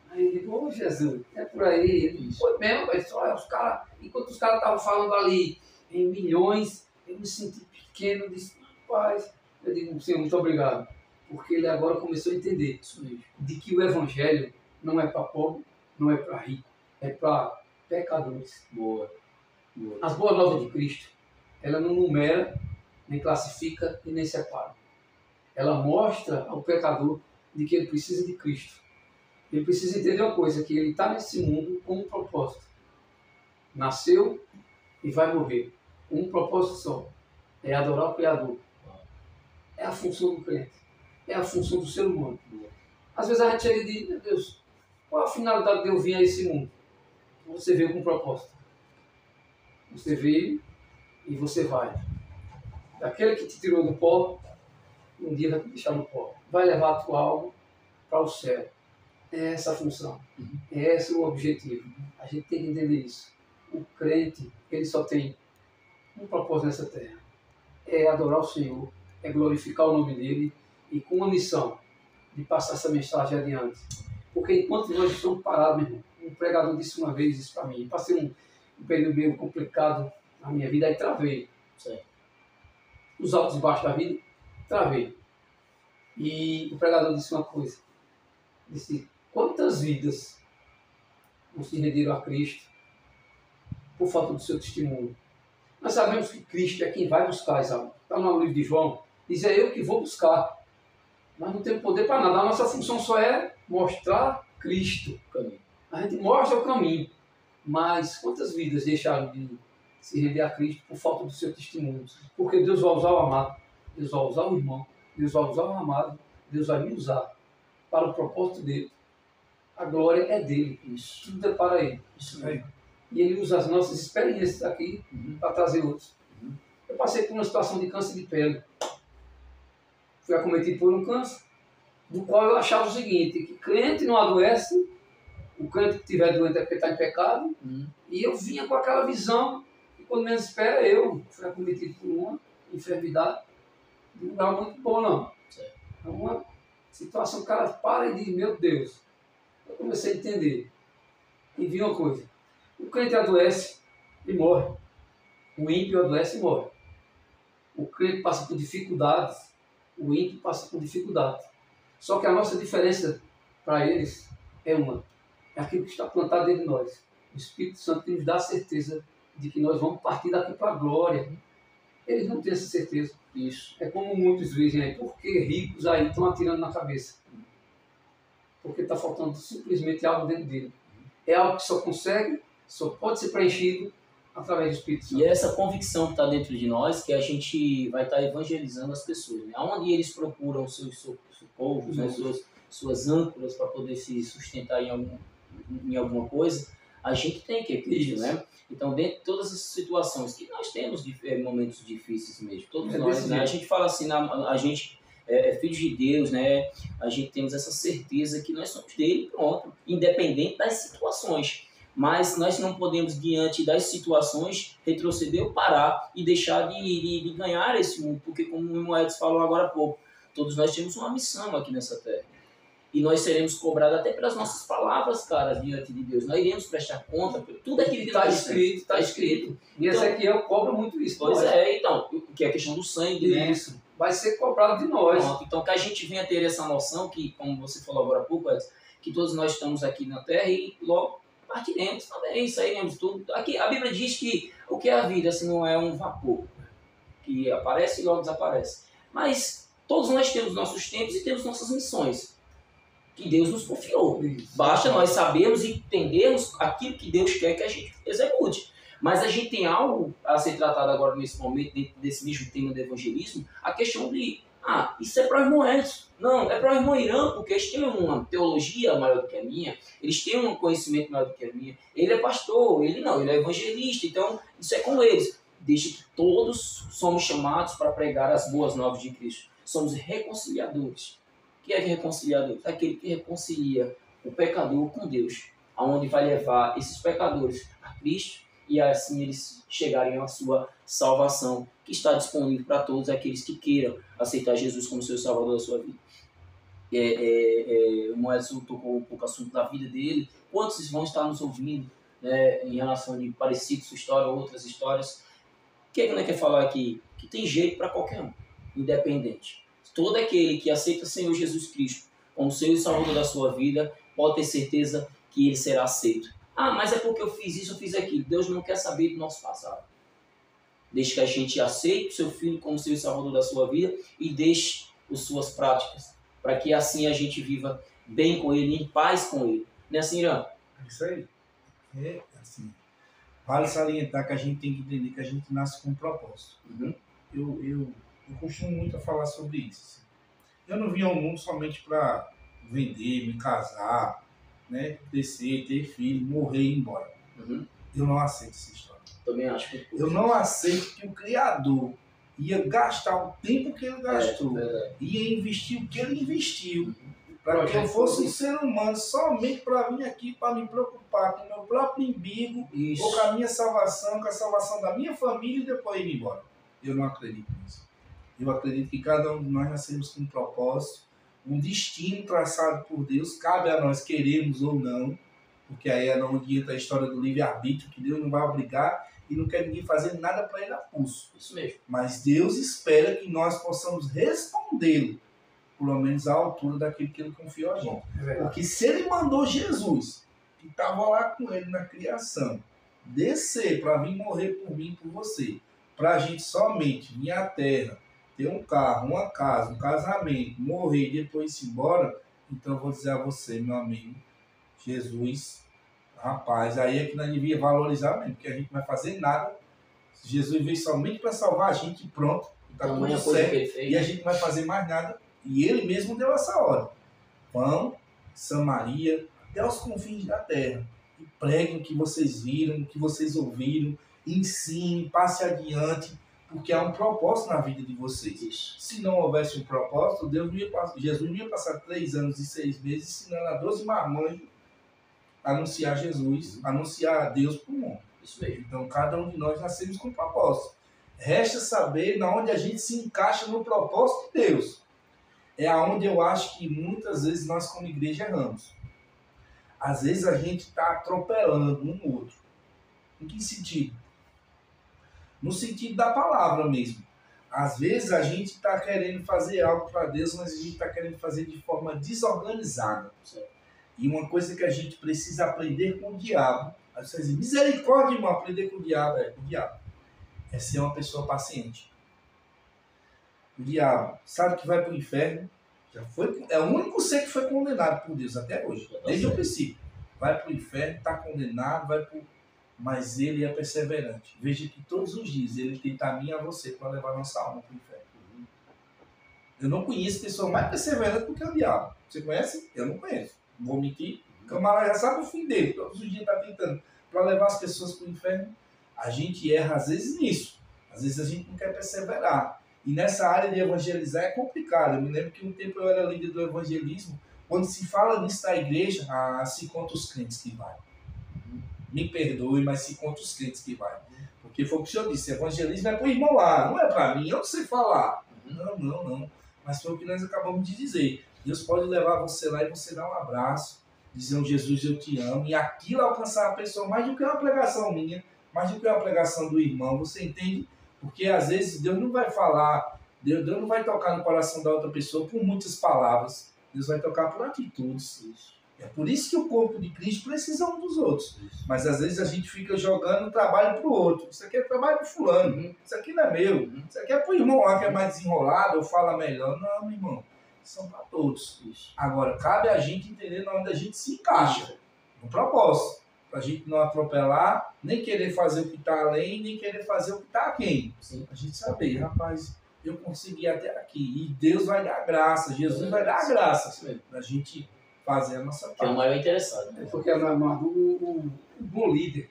Aí eu digo, ô Jesus, é por aí. Ele foi mesmo, mas olha, os caras, enquanto os caras estavam falando ali em milhões, eu me senti pequeno, disse, rapaz, eu digo, Senhor, muito obrigado. Porque ele agora começou a entender isso mesmo, de que o evangelho não é para pobre, não é para rico, é para pecadores. Boa. As boas novas de Cristo, ela não numera, nem classifica e nem separa. Ela mostra ao pecador de que ele precisa de Cristo. Ele precisa entender uma coisa, que ele está nesse mundo com um propósito. Nasceu e vai morrer. Um propósito só, é adorar o Criador. É a função do crente. É a função do ser humano. Às vezes a gente chega e diz, meu Deus, qual a finalidade de eu vir a esse mundo? Você veio com um propósito. Você veio e você vai. Daquele que te tirou do pó, um dia vai te deixar no pó. Vai levar a tua alma para o céu. É essa a função. É esse o objetivo. A gente tem que entender isso. O crente, ele só tem um propósito nessa terra. É adorar o Senhor, é glorificar o nome dele e com uma missão de passar essa mensagem adiante. Porque enquanto nós estamos parados, meu irmão, um pregador disse uma vez isso para mim, passei um período meio complicado na minha vida, aí travei. Certo. Os altos e baixos da vida, travei. E o pregador disse uma coisa, disse, quantas vidas não se renderam a Cristo por falta do seu testemunho? Nós sabemos que Cristo é quem vai buscar, sabe? Está no livro de João, diz, é eu que vou buscar. Mas não temos poder para nada. A nossa função só é mostrar Cristo. A gente mostra o caminho. Mas quantas vidas deixaram de se render a Cristo por falta do seu testemunho? Porque Deus vai usar o amado, Deus vai usar o irmão, Deus vai usar o amado, Deus vai me usar para o propósito dele. A glória é dele. Isso. Tudo é para ele. Isso mesmo. E ele usa as nossas experiências aqui para trazer outros. Eu passei por uma situação de câncer de pele. Fui acometido por um câncer, do qual eu achava o seguinte, que crente não adoece, o crente que estiver doente é porque está em pecado, e eu vinha com aquela visão, e quando menos espera, eu fui acometido por uma enfermidade de um lugar muito bom, não. Certo. É uma situação que o cara para e diz, meu Deus. Eu comecei a entender. E vi uma coisa. O crente adoece e morre. O ímpio adoece e morre. O crente passa por dificuldades, o ímpio passa por dificuldades. Só que a nossa diferença para eles é uma. É aquilo que está plantado dentro de nós. O Espírito Santo que nos dá a certeza de que nós vamos partir daqui para a glória. Eles não têm essa certeza. Isso. É como muitos dizem aí, por que ricos aí estão atirando na cabeça? Porque está faltando simplesmente algo dentro dele. É algo que só pode ser preenchido através do Espírito Santo. E é essa convicção que está dentro de nós que a gente vai estar evangelizando as pessoas. Né? Onde eles procuram seus socorros, né? suas âncoras para poder se sustentar em alguma coisa, a gente tem que Cristo, né? Então, dentro de todas essas situações que nós temos momentos difíceis mesmo, todos nós, né? A gente fala assim, a gente é filho de Deus, né? A gente temos essa certeza que nós somos dele, pronto, independente das situações. Mas nós não podemos, diante das situações, retroceder ou parar e deixar de ganhar esse mundo, porque como o Moedas falou agora há pouco, todos nós temos uma missão aqui nessa terra. E nós seremos cobrados até pelas nossas palavras, cara, diante de Deus. Nós iremos prestar conta por tudo aquilo que está escrito, está escrito. E então, Ezequiel cobra muito isso. Pois é, então, que é a questão do sangue, né? Isso. Vai ser cobrado de nós. Pronto, então, que a gente venha ter essa noção que, como você falou agora há pouco, Edson, que todos nós estamos aqui na Terra e logo partiremos também, sairemos tudo. Aqui a Bíblia diz que o que é a vida se não é um vapor, que aparece e logo desaparece. Mas todos nós temos nossos tempos e temos nossas missões que Deus nos confiou. Basta nós sabermos e entendermos aquilo que Deus quer que a gente execute. Mas a gente tem algo a ser tratado agora nesse momento, dentro desse mesmo tema do evangelismo, a questão de, isso é para o irmão Edson. Não, é para o irmão Irã, porque eles têm uma teologia maior do que a minha, eles têm um conhecimento maior do que a minha. Ele é pastor, ele não, ele é evangelista, então isso é com eles. Desde que todos somos chamados para pregar as boas novas de Cristo. Somos reconciliadores. O que é reconciliador? É aquele que reconcilia o pecador com Deus, aonde vai levar esses pecadores a Cristo e assim eles chegarem à sua salvação, que está disponível para todos aqueles que queiram aceitar Jesus como seu salvador da sua vida. O Moedas tocou um pouco o assunto da vida dele. Quantos vão estar nos ouvindo, né, em relação de parecido sua história ou outras histórias? O que ele quer falar aqui? Que tem jeito para qualquer um, independente. Todo aquele que aceita o Senhor Jesus Cristo como Senhor e Salvador da sua vida, pode ter certeza que ele será aceito. Mas é porque eu fiz isso, eu fiz aquilo. Deus não quer saber do nosso passado. Deixe que a gente aceite o seu Filho como Senhor e Salvador da sua vida e deixe as suas práticas, para que assim a gente viva bem com Ele, em paz com Ele. Não é assim, Irã? É isso aí. É assim. Vale salientar que a gente tem que entender que a gente nasce com um propósito. Uhum. Eu costumo muito a falar sobre isso. Assim. Eu não vim ao mundo somente para vender, me casar, né, crescer, ter filho, morrer e ir embora. Uhum. Eu não aceito essa história. Também acho que... Eu não aceito que o Criador ia gastar o tempo que ele gastou, ia investir o que ele investiu, para que eu fosse um ser humano somente para vir aqui para me preocupar com o meu próprio umbigo, ou com a minha salvação, com a salvação da minha família e depois ir embora. Eu não acredito nisso. Eu acredito que cada um de nós nascemos com um propósito, um destino traçado por Deus, cabe a nós queremos ou não, porque aí é onde entra a história do livre-arbítrio, que Deus não vai obrigar e não quer ninguém fazer nada para ele a pulso. Isso mesmo. Mas Deus espera que nós possamos respondê-lo, pelo menos à altura daquilo que ele confiou a gente. Porque se ele mandou Jesus, que estava lá com ele na criação, descer para vir morrer por mim e por você, para a gente somente vir à terra, ter um carro, uma casa, um casamento, morrer e depois ir embora, então eu vou dizer a você, meu amigo, Jesus, rapaz, aí é que nós devíamos valorizar mesmo, porque a gente não vai fazer nada. Jesus veio somente para salvar a gente e pronto, está tudo certo, e a gente não vai fazer mais nada. E ele mesmo deu essa ordem. Vão, Samaria, até os confins da terra, e preguem o que vocês viram, o que vocês ouviram, ensinem, passe adiante, porque há um propósito na vida de vocês. Isso. Se não houvesse um propósito, Jesus não ia passar 3 anos e 6 meses ensinando a 12 marmanjos a anunciar Jesus, anunciar a Deus para o mundo. Isso mesmo. Então, cada um de nós nascemos com um propósito. Resta saber na onde a gente se encaixa no propósito de Deus. É aonde eu acho que muitas vezes nós como igreja erramos. Às vezes a gente está atropelando um no outro. Em que sentido? No sentido da palavra mesmo. Às vezes a gente está querendo fazer algo para Deus, mas a gente está querendo fazer de forma desorganizada. E uma coisa que a gente precisa aprender com o diabo, aí você diz, misericórdia, irmão, aprender com o diabo é ser uma pessoa paciente. O diabo sabe que vai para o inferno, já foi, é o único ser que foi condenado por Deus até hoje, desde o princípio. Vai para o inferno, está condenado, mas ele é perseverante. Veja que todos os dias ele tenta a mim e a você para levar nossa alma para o inferno. Eu não conheço pessoa mais perseverante do que o diabo. Você conhece? Eu não conheço. Não vou mentir. O camarada já sabe o fim dele. Todos os dias está tentando para levar as pessoas para o inferno. A gente erra às vezes nisso. Às vezes a gente não quer perseverar. E nessa área de evangelizar é complicado. Eu me lembro que um tempo eu era líder do evangelismo. Quando se fala nisso da igreja, se conta os crentes que vai. Me perdoe, mas se conta os crentes que vai. Porque foi o que o senhor disse, evangelismo é para o irmão lá, não é para mim, eu não sei falar. Não. Mas foi o que nós acabamos de dizer. Deus pode levar você lá e você dar um abraço, dizer um Jesus, eu te amo, e aquilo alcançar a pessoa mais do que uma pregação minha, mais do que uma pregação do irmão, você entende? Porque às vezes Deus não vai falar, Deus não vai tocar no coração da outra pessoa por muitas palavras, Deus vai tocar por atitudes. É por isso que o corpo de Cristo precisa um dos outros. Mas às vezes a gente fica jogando o trabalho para o outro. Isso aqui é trabalho do fulano, isso aqui não é meu, isso aqui é para o irmão lá que é mais desenrolado ou fala melhor. Não, meu irmão, são para todos. Agora, cabe a gente entender onde a gente se encaixa, no propósito. Para a gente não atropelar, nem querer fazer o que está além, nem querer fazer o que está aquém. A gente saber, rapaz, eu consegui até aqui. E Deus vai dar graça, Jesus vai dar graça para a gente fazer a nossa parte. Que é o maior interessado. É porque o bom líder,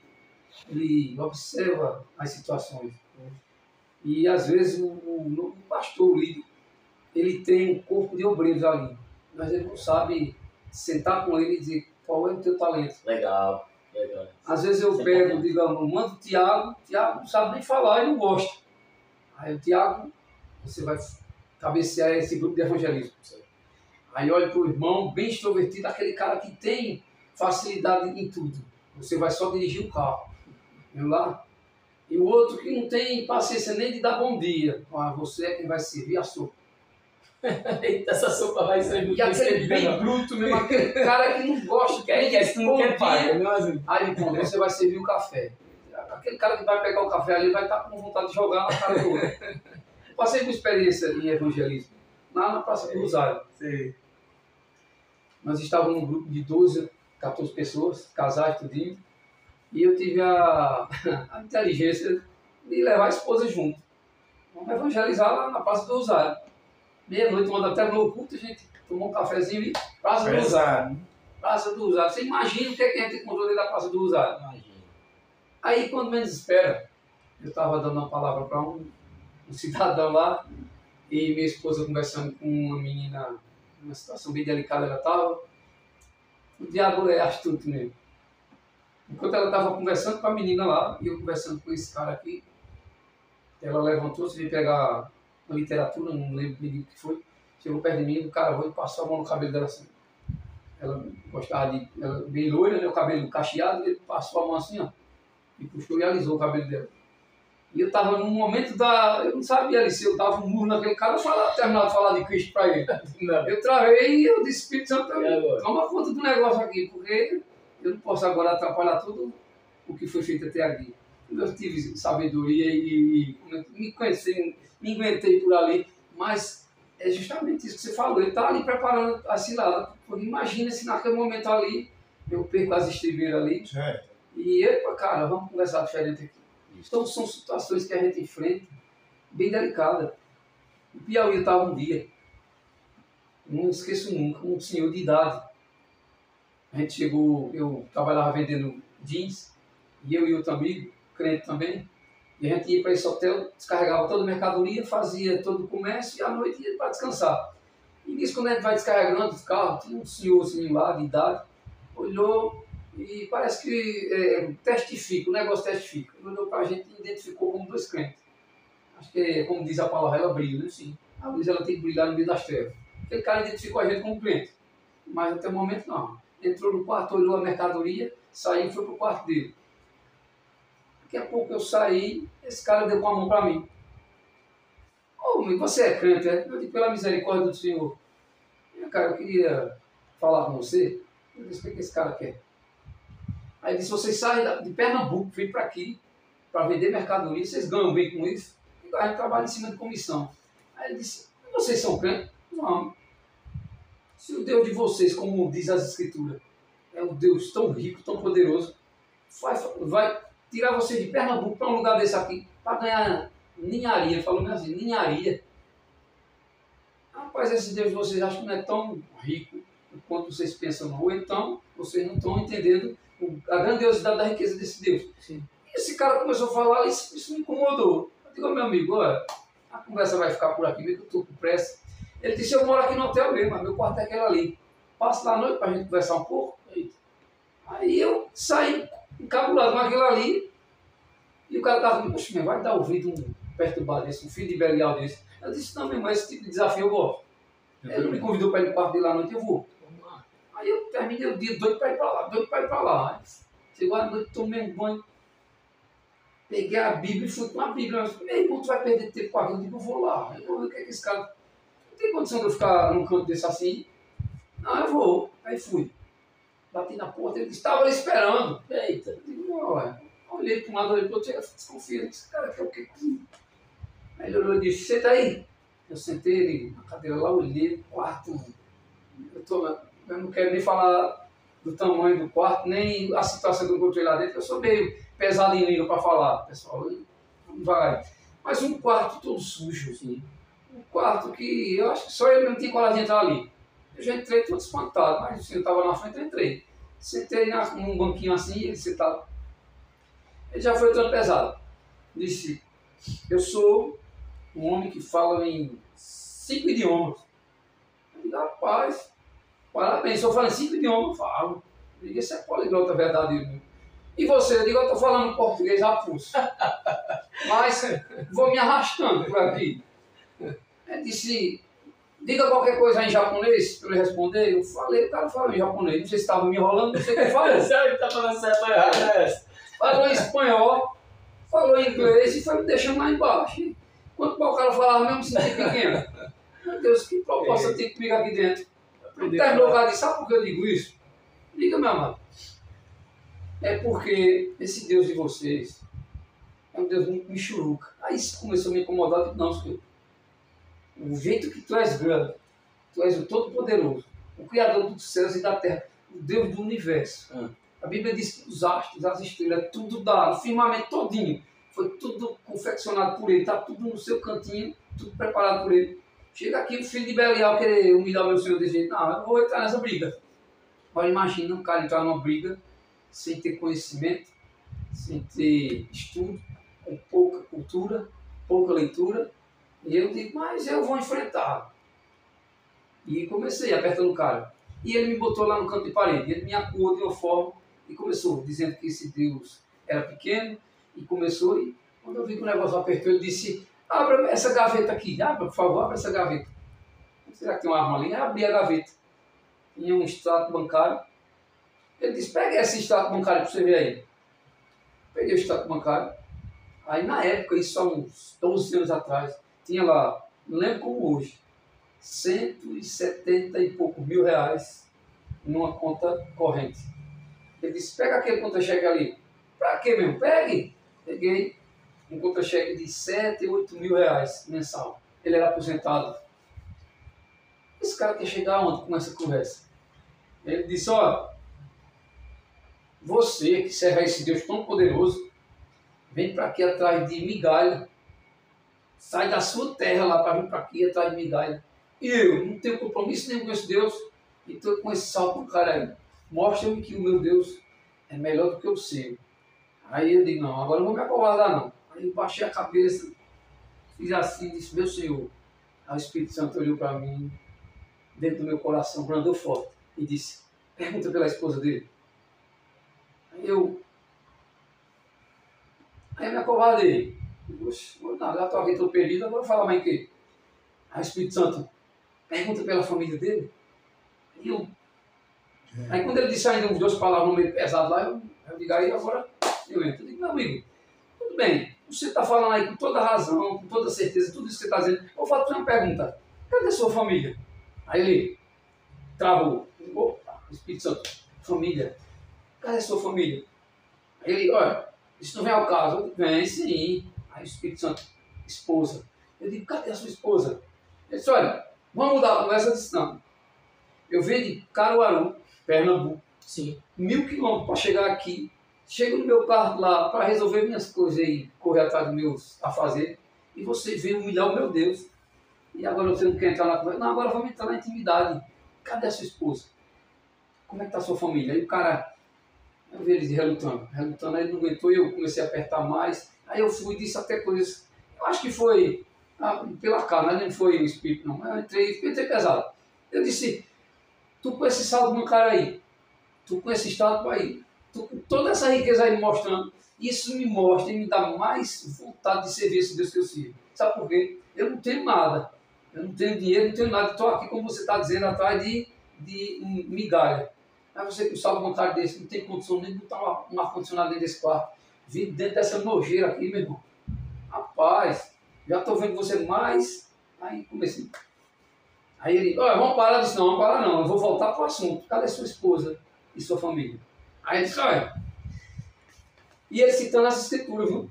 ele observa as situações. E às vezes o pastor, o líder, ele tem um corpo de obreiros ali, mas ele não sabe sentar com ele e dizer qual é o teu talento. Legal. Às vezes eu pego, digamos, mando o Tiago não sabe nem falar e não gosta. Aí o Tiago, você vai cabecear esse grupo de evangelismo. Aí olha para o irmão, bem extrovertido, aquele cara que tem facilidade em tudo. Você vai só dirigir o carro. Viu lá? E o outro que não tem paciência nem de dar bom dia. Você é quem vai servir a sopa. Eita, essa sopa vai ser muito. E aquele bem bruto mesmo, aquele cara que não gosta, que não quer pagar. Aí pronto, você vai servir o café. Aquele cara que vai pegar o café ali vai estar com vontade de jogar na cara do outro. Passei por experiência em evangelismo, lá na Praça do Rosário. Sim. Nós estávamos num grupo de 12, 14 pessoas, casais, tudinho, e eu tive a inteligência de levar a esposa junto. Vamos evangelizar lá na Praça do Rosário. Meia-noite, quando até no culto, a gente tomou um cafezinho e Praça do Rosário. Praça do Rosário. Você imagina o que a gente encontrou dentro da Praça do Rosário? Imagina. Aí, quando menos espera, eu estava dando uma palavra para um cidadão lá, e minha esposa conversando com uma menina, numa situação bem delicada ela estava. O diabo é astuto mesmo. Enquanto ela estava conversando com a menina lá, e eu conversando com esse cara aqui, ela levantou-se, veio pegar uma literatura, não lembro bem o que foi, chegou perto de mim, o cara foi e passou a mão no cabelo dela assim. Ela gostava de, ela bem loira, né, o cabelo cacheado, ele passou a mão assim, ó, e puxou e alisou o cabelo dela. E eu estava num momento eu não sabia ali se eu dava um murro naquele cara, eu terminava de falar de Cristo para ele. Não. Eu travei e eu disse, Espírito Santo, toma conta do negócio aqui, porque eu não posso agora atrapalhar tudo o que foi feito até aqui. Eu tive sabedoria e me conheci, me inventei por ali, mas é justamente isso que você falou, ele está ali preparando a cilada, porque imagina se naquele momento ali eu perco as estribeiras ali, e epa, cara, vamos conversar diferente aqui. Então são situações que a gente enfrenta bem delicadas. No Piauí eu estava um dia, não esqueço nunca, um senhor de idade. A gente chegou, eu trabalhava vendendo jeans, e eu e outro amigo, crente também, e a gente ia para esse hotel, descarregava toda a mercadoria, fazia todo o comércio e à noite ia para descansar. E nisso, quando a gente vai descarregando os carros, tinha um senhorzinho lá de idade, olhou E parece que testifica, o negócio testifica. Ele olhou para a gente e identificou como dois crentes. Acho que é, como diz a palavra, ela brilha, né? Sim. A luz ela tem que brilhar no meio das trevas. Aquele cara identificou a gente como cliente. Mas até o momento não. Entrou no quarto, olhou a mercadoria, saiu e foi pro quarto dele. Daqui a pouco eu saí, esse cara deu com a mão para mim. Ô, você é crente, é? Eu digo, pela misericórdia do Senhor. Cara, eu queria falar com você. Eu disse, o que esse cara quer? Aí ele disse, vocês saem de Pernambuco, vêm para aqui, para vender mercadoria, vocês ganham bem com isso? E a gente trabalha em cima de comissão. Aí ele disse, vocês são crentes? Não. Se o Deus de vocês, como diz as Escrituras, é um Deus tão rico, tão poderoso, vai tirar vocês de Pernambuco para um lugar desse aqui, para ganhar ninharia, falou mesmo assim, ninharia. Rapaz, esse Deus de vocês acho que não é tão rico quanto vocês pensam, não. Ou então, vocês não estão entendendo a grandiosidade da riqueza desse Deus. Sim. E esse cara começou a falar, isso me incomodou. Eu digo, meu amigo, olha, a conversa vai ficar por aqui, mesmo que eu estou com pressa. Ele disse, eu moro aqui no hotel mesmo, mas meu quarto é aquele ali. Passo lá à noite para a gente conversar um pouco. Aí eu saí encabulado com aquilo ali, e o cara estava comigo, poxa, vai dar ouvido um perturbado desse, um filho de Belial desse. Eu disse, não, meu irmão, esse tipo de desafio eu gosto. Ele me convidou para ir no quarto dele à noite, eu vou. Aí eu terminei o dia doido para ir para lá, Chegou à noite, tomei um banho, peguei a Bíblia e fui com a Bíblia. Eu disse, meu irmão, tu vai perder tempo com aquilo, eu digo, eu vou lá. Eu vou ver o que é que esse cara... Não tem condição de eu ficar num canto desse assim. Não, eu vou. Aí fui. Bati na porta, ele estava ali esperando. Eita. Eu digo, não, ué. Olhei para um lado, olhei para o outro, desconfia. Esse cara quer o quê? Aí ele olhou e disse, senta aí. Eu sentei na cadeira lá, olhei o quarto. Eu não quero nem falar do tamanho do quarto, nem a situação que eu encontrei lá dentro. Eu sou meio pesado em língua para falar, pessoal. Vamos devagar. Mas um quarto todo sujo, assim. Um quarto que eu acho que só ele não tinha coragem de entrar ali. Eu já entrei todo espantado, mas o senhor estava na frente, eu entrei. Sentei num banquinho assim, ele sentado. Ele já foi entrando pesado. Disse, eu sou um homem que fala em 5 idiomas. Eu digo, rapaz, parabéns, se eu falo em 5 idiomas, eu falo. Eu digo, esse é poliglota verdadeiro. E você? Eu digo, eu estou falando português a pulso. Mas vou me arrastando por aqui. Ele disse, diga qualquer coisa em japonês para ele responder. Eu falei, o cara falou em japonês. Não sei se estava me enrolando, não sei o que ele falou. Sério que está falando certo ou errado? Falou em espanhol, falou em inglês e foi me deixando lá embaixo. Quando o cara falava mesmo, se sentia pequeno. Meu Deus, que proposta tem comigo aqui dentro? Terminou o cara disse, sabe por que eu digo isso? Diga, meu amado. É porque esse Deus de vocês é um Deus muito michuruca. Aí isso começou a me incomodar. Eu digo, não, senhor. O jeito que tu és grande, tu és o Todo-Poderoso, o Criador dos céus e da terra, o Deus do universo. A Bíblia diz que os astros, as estrelas, tudo dá, o firmamento todinho, foi tudo confeccionado por ele, está tudo no seu cantinho, tudo preparado por ele. Chega aqui o filho de Belial querer humilhar o meu Senhor desse jeito, não, eu vou entrar nessa briga. Agora imagina um cara entrar numa briga sem ter conhecimento, sem ter estudo, com pouca cultura, pouca leitura. E eu digo, mas eu vou enfrentar. E comecei apertando o cara. E ele me botou lá no canto de parede. Ele me acuou de uma forma e começou dizendo que esse Deus era pequeno. E começou, e quando eu vi que o negócio apertou, ele disse, abra essa gaveta aqui. Abra, por favor, abra essa gaveta. Será que tem uma arma ali? Eu abri a gaveta. Tinha um extrato bancário. Ele disse, pega esse extrato bancário para você ver aí. Peguei o extrato bancário. Aí na época, isso há uns 12 anos atrás, tinha lá, não lembro como hoje, 170 e poucos mil reais numa conta corrente. Ele disse, pega aquele contra-cheque ali. Pra quê mesmo? Pegue. Peguei um contra-cheque de 7, 8 mil reais mensal. Ele era aposentado. Esse cara quer chegar onde com essa conversa? Ele disse, ó, você que serve a esse Deus tão poderoso, vem para aqui atrás de migalha. Sai da sua terra lá para vir para aqui atrás de migalha. E eu não tenho compromisso nenhum com esse Deus. E estou com esse salto com o cara aí. Mostra-me que o meu Deus é melhor do que o seu. Aí eu digo, não, agora não vou me acovardar não. Aí eu baixei a cabeça, fiz assim, disse, meu Senhor. Aí o Espírito Santo olhou para mim, dentro do meu coração, brandou forte. E disse, pergunta pela esposa dele. Aí eu me acovardei. Oxe, já estou aqui, estou perdido, agora vou falar mais em quê? Aí o Espírito Santo pergunta pela família dele. Aí quando ele disse ainda uns 2 palavras meio pesadas lá, eu digo, aí agora eu entro. Eu digo, meu amigo, tudo bem, você está falando aí com toda razão, com toda certeza, tudo isso que você está dizendo. Eu vou fazer uma pergunta, cadê a sua família? Aí ele travou. Opa, Espírito Santo, família, cadê a sua família? Aí ele, olha, isso não vem ao caso. Eu digo, vem sim. Aí o Espírito Santo, esposa. Eu digo, cadê a sua esposa? Ele disse, olha, vamos mudar a conversa. Eu disse, não. Eu venho de Caruaru, Pernambuco, Sim. 1000 quilômetros para chegar aqui. Chego no meu carro lá para resolver minhas coisas e correr atrás dos meus afazeres. E você vem humilhar o meu Deus. E agora você não quer entrar na conversa? Não, agora vamos entrar na intimidade. Cadê a sua esposa? Como é que está a sua família? Aí o cara, eu vi ele relutando, aí ele não aguentou e eu comecei a apertar mais. Aí eu fui e disse até coisas, eu acho que foi pela carne, não foi o espírito não, mas eu entrei pesado. Eu disse, tu com esse saldo bancário aí, tu com esse estado aí, tu com toda essa riqueza aí me mostrando, isso me mostra e me dá mais vontade de servir esse Deus que eu sirvo. Sabe por quê? Eu não tenho nada, eu não tenho dinheiro, não tenho nada, estou aqui, como você está dizendo, atrás de migalha. Mas você com o saldo bancário desse, não tem condição nem de botar um ar-condicionado dentro desse quarto, vindo dentro dessa nojeira aqui, meu irmão. Rapaz, já estou vendo você mais. Aí comecei. Aí ele, olha, vamos parar. Eu disse, não, vamos parar não, eu vou voltar para o assunto. Cadê sua esposa e sua família? Aí ele disse, olha. E ele citando as escrituras, viu?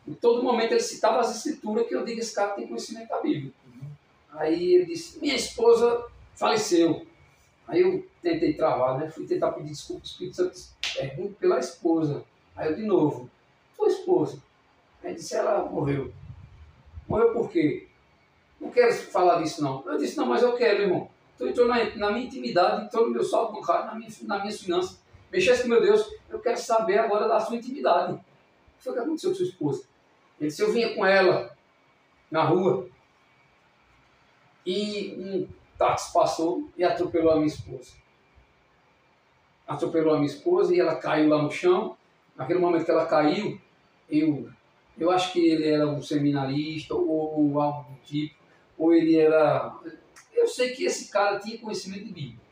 Em todo momento ele citava as escrituras que eu digo, esse cara tem conhecimento da Bíblia. Aí ele disse, minha esposa faleceu. Aí eu tentei travar, né? Fui tentar pedir desculpa, o Espírito Santo disse, pergunto pela esposa. Aí eu de novo, tua esposa? Aí disse, ela morreu. Morreu por quê? Não quero falar disso não. Eu disse, não, mas eu quero, irmão. Tu entrou na minha intimidade, entrou no meu saldo bancário, na minha finanças. Mexesse com meu Deus, eu quero saber agora da sua intimidade. O que foi que aconteceu com sua esposa? Ele disse, eu vinha com ela na rua e um táxi passou e atropelou a minha esposa. Atropelou a minha esposa e ela caiu lá no chão. Naquele momento que ela caiu, eu acho que ele era um seminarista ou algo do tipo, ou ele era... Eu sei que esse cara tinha conhecimento de Bíblia.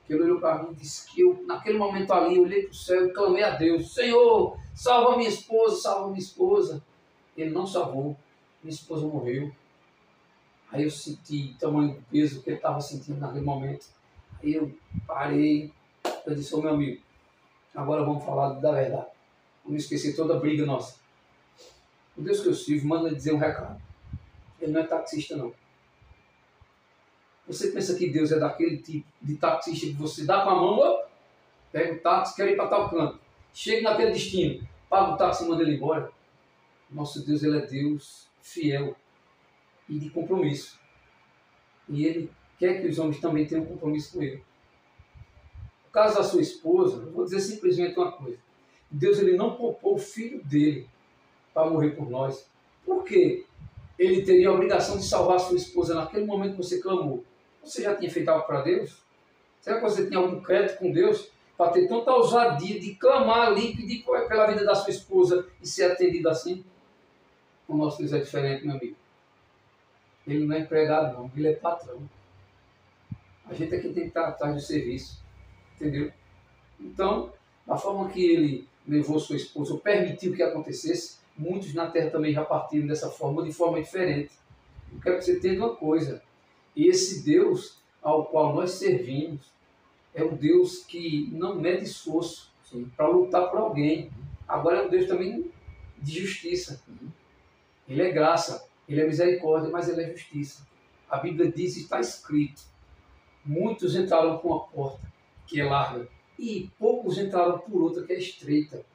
Ele olhou para mim e disse que eu, naquele momento ali, eu olhei para o céu e clamei a Deus, Senhor, salva minha esposa, salva minha esposa. Ele não salvou, minha esposa morreu. Aí eu senti o tamanho do peso que ele estava sentindo naquele momento. Aí eu parei, eu disse, ô meu amigo, agora vamos falar da verdade. Vamos esquecer toda a briga nossa. O Deus que eu sirvo manda dizer um recado. Ele não é taxista não. Você pensa que Deus é daquele tipo de taxista que você dá com a mão, ó, pega o táxi, quer ir para tal canto. Chega naquele destino, paga o táxi e manda ele embora. Nosso Deus, ele é Deus fiel e de compromisso. E ele quer que os homens também tenham compromisso com ele. No caso da sua esposa, eu vou dizer simplesmente uma coisa. Deus, ele não poupou o filho dele para morrer por nós. Por quê? Ele teria a obrigação de salvar a sua esposa naquele momento que você clamou. Você já tinha feito algo para Deus? Será que você tinha algum crédito com Deus para ter tanta ousadia de clamar ali, pedir pela vida da sua esposa e ser atendido assim? O nosso Deus é diferente, meu amigo. Ele não é empregado, não. Ele é patrão. A gente aqui tem que estar atrás do serviço. Entendeu? Então, da forma que ele levou sua esposa, ou permitiu que acontecesse, muitos na Terra também já partiram dessa forma, ou de forma diferente. Eu quero que você entenda uma coisa. Esse Deus ao qual nós servimos é um Deus que não mede esforço para lutar por alguém. Agora é um Deus também de justiça. Ele é graça, ele é misericórdia, mas ele é justiça. A Bíblia diz, está escrito, muitos entraram por uma porta que é larga e poucos entraram por outra que é estreita.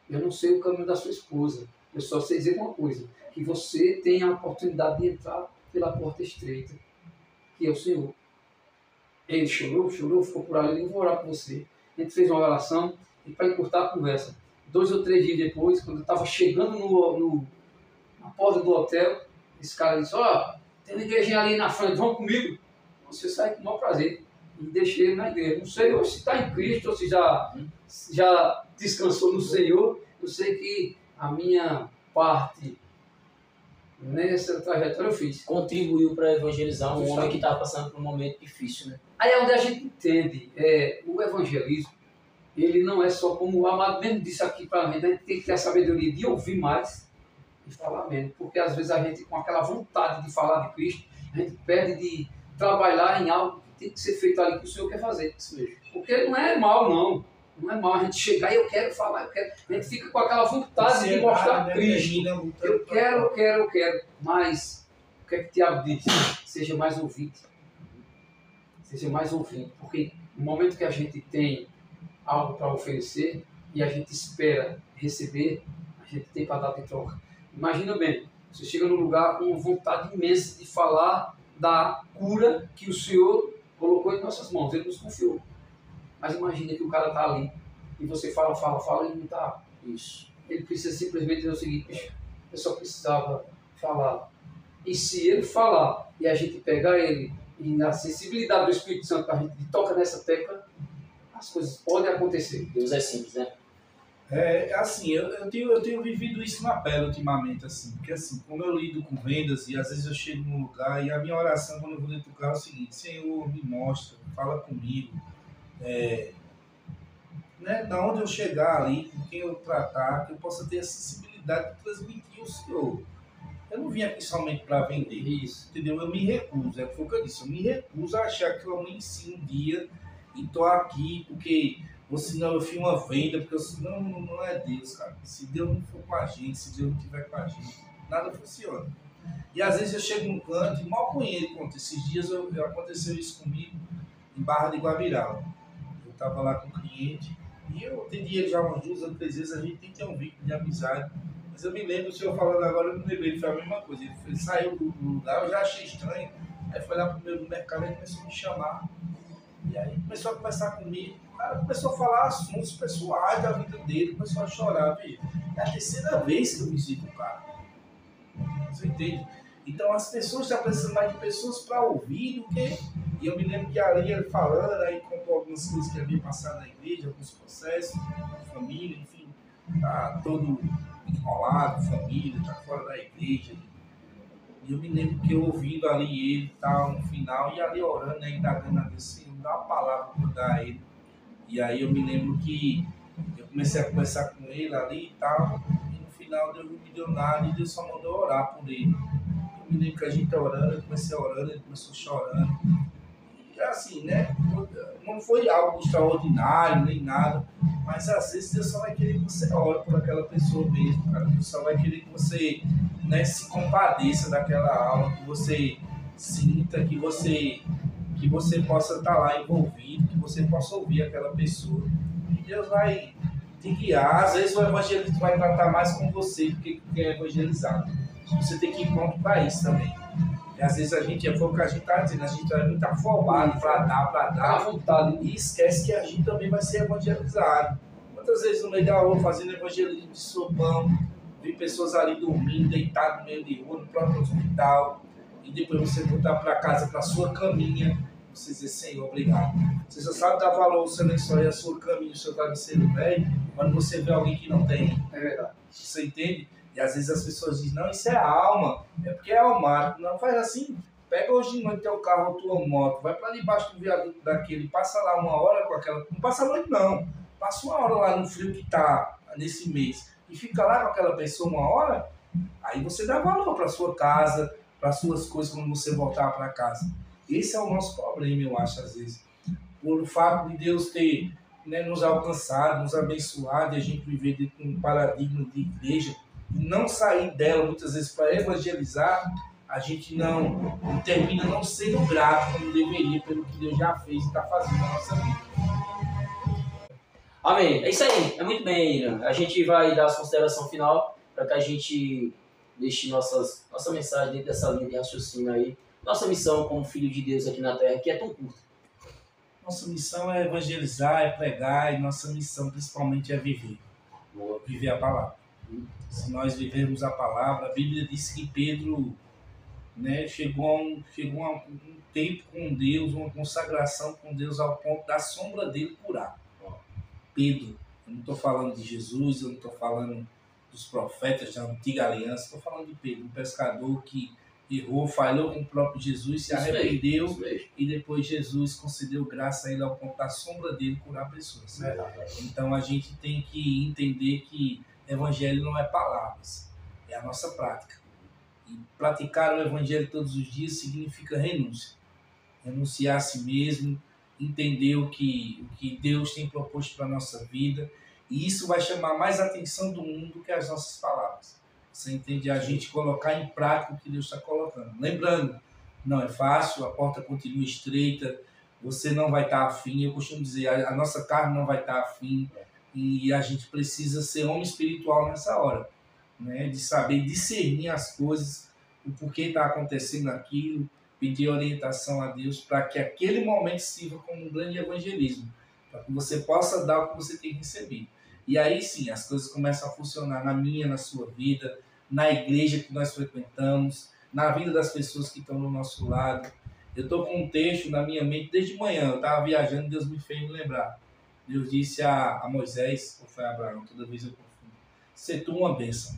Eu não sei o caminho da sua esposa, eu só sei dizer uma coisa, que você tem a oportunidade de entrar pela porta estreita, que é o Senhor. Ele chorou, ficou por ali, eu vou orar por você. A gente fez uma oração e para encurtar a conversa, 2 ou 3 dias depois, quando eu estava chegando na porta do hotel, esse cara disse, ó, tem uma igrejinha ali na frente, vão comigo? Você sai com o maior prazer. e deixei ele na igreja. Não sei se está em Cristo ou se já descansou no Senhor. Eu sei que a minha parte nessa trajetória eu fiz. Contribuiu para evangelizar um homem que estava passando por um momento difícil, né? Aí é onde a gente entende, o evangelismo, ele não é só como o Amado mesmo disse aqui para a gente tem que ter a sabedoria de ouvir mais e falar menos. Porque às vezes a gente, com aquela vontade de falar de Cristo, a gente perde de trabalhar em algo que tem que ser feito ali que o Senhor quer fazer. Porque não é mal, não. Não é mal a gente chegar e eu quero falar, eu quero. A gente fica com aquela vontade de mostrar Cristo. Eu quero. Mas o que é que o Tiago diz? Seja mais ouvinte. Seja mais ouvinte. Porque no momento que a gente tem algo para oferecer e a gente espera receber, a gente tem para dar de troca. Imagina bem, você chega num lugar com vontade imensa de falar da cura que o Senhor colocou em nossas mãos, Ele nos confiou. Mas imagina que o cara está ali e você fala e ele não está. Isso. Ele precisa simplesmente dizer o seguinte: bicho, eu só precisava falar. E se ele falar e a gente pegar ele e na sensibilidade do Espírito Santo a gente toca nessa tecla, as coisas podem acontecer. Deus é simples, né? Assim, eu tenho vivido isso na pele ultimamente, assim, porque assim, como eu lido com vendas e às vezes eu chego num lugar e a minha oração quando eu vou dentro do carro é o seguinte: Senhor, me mostra, fala comigo, né, da onde eu chegar ali, com quem eu tratar, que eu possa ter a sensibilidade de transmitir o Senhor. Eu não vim aqui somente para vender, isso, entendeu? Eu me recuso, foi o que eu disse, eu me recuso a achar que eu me ensino um dia e tô aqui porque, ou senão eu fiz uma venda, porque não é Deus, cara. Se Deus não for com a gente, se Deus não estiver com a gente, nada funciona. E às vezes eu chego num canto e mal conheço. Esses dias aconteceu isso comigo em Barra de Guabiraba. Eu estava lá com um cliente e eu atendi ele já umas 2 ou 3 vezes, a gente tem que ter um vínculo de amizade. Mas eu me lembro, o senhor falando agora, eu me lembrei, ele foi a mesma coisa. Ele saiu do lugar, eu já achei estranho. Aí foi lá pro meio do mercado e começou a me chamar. E aí começou a conversar comigo. O cara começou a falar assuntos pessoais da vida dele, começou a chorar. Viu? É a 3ª vez que eu visito o cara. Você entende? Então as pessoas estão precisando mais de pessoas para ouvir do que. E eu me lembro que ali ele falando, aí contou algumas coisas que havia passado na igreja, alguns processos, família, enfim, tá todo enrolado, família, tá fora da igreja. E eu me lembro que eu ouvindo ali ele, tal, no final, e ali orando, né, indagando a Deus, Senhor, dá uma palavra para dar a ele. E aí eu me lembro que eu comecei a conversar com ele ali e tal, e no final Deus não me deu nada e Deus só mandou orar por ele. Eu me lembro que a gente orando, eu comecei orando, ele começou chorando. E assim, né, não foi algo extraordinário nem nada, mas às vezes Deus só vai querer que você ore por aquela pessoa mesmo, cara. Deus só vai querer que você, né, se compadeça daquela alma, que você sinta, que você possa estar lá envolvido, que você possa ouvir aquela pessoa. E Deus vai te guiar. Às vezes o evangelista vai tratar mais com você do que é evangelizado. Você tem que ir pronto para isso também. E às vezes a gente, foi o que a gente está dizendo, a gente é muito afobado para dar, vontade, e esquece que a gente também vai ser evangelizado. Quantas vezes no meio da rua fazendo evangelismo de sopão, vi pessoas ali dormindo, deitadas no meio de rua, no próprio hospital, e depois você voltar para casa, para a sua caminha, você dizer: Senhor, obrigado. Você só sabe dar valor ao seu lençol e à sua caminha, o seu travesseiro velho, quando você vê alguém que não tem. É verdade. Você entende? E às vezes as pessoas dizem: não, isso é alma, é porque é almático. Não, faz assim, pega hoje de noite teu carro ou tua moto, vai para debaixo do viaduto daquele, passa lá 1 hora com aquela. Não passa muito, não. Passa 1 hora lá no frio que está nesse mês e fica lá com aquela pessoa 1 hora, aí você dá valor para sua casa, para suas coisas quando você voltar para casa. Esse é o nosso problema, eu acho, às vezes. Por fato de Deus ter, né, nos alcançado, nos abençoado, e a gente viver com um paradigma de igreja, não sair dela muitas vezes para evangelizar, a gente não termina não sendo grato como deveria pelo que Deus já fez e está fazendo na nossa vida. Amém. É isso aí. É muito bem, Irã. A gente vai dar a consideração final para que a gente deixe nossa mensagem dentro dessa linha de raciocínio aí. Nossa missão como filho de Deus aqui na Terra, que é tão curta. Nossa missão é evangelizar, é pregar, e nossa missão principalmente é viver. Viver a palavra. Se nós vivermos a palavra, a Bíblia diz que Pedro né? Chegou a um tempo com Deus, uma consagração com Deus ao ponto da sombra dele curar. Pedro, eu não estou falando de Jesus, eu não estou falando dos profetas da antiga aliança, estou falando de Pedro, um pescador que errou, falhou com o próprio Jesus, se arrependeu e depois Jesus concedeu graça a ele ao ponto da sombra dele curar pessoas. Então a gente tem que entender que evangelho não é palavras, é a nossa prática. E praticar o evangelho todos os dias significa renúncia. Renunciar a si mesmo, entender o que Deus tem proposto para a nossa vida. E isso vai chamar mais atenção do mundo do que as nossas palavras. Você entende? A gente colocar em prática o que Deus está colocando. Lembrando, não é fácil, a porta continua estreita, você não vai estar afim. Eu costumo dizer, a nossa carne não vai estar afim. E a gente precisa ser homem espiritual nessa hora, né? De saber discernir as coisas, o porquê está acontecendo aquilo, pedir orientação a Deus para que aquele momento sirva como um grande evangelismo, para que você possa dar o que você tem recebido. E aí sim, as coisas começam a funcionar na minha, na sua vida, na igreja que nós frequentamos, na vida das pessoas que estão do nosso lado. Eu estou com um texto na minha mente desde manhã, eu estava viajando, Deus me fez me lembrar. Deus disse a Moisés, ou foi a Abraão, toda vez eu confundo, ser tu uma bênção.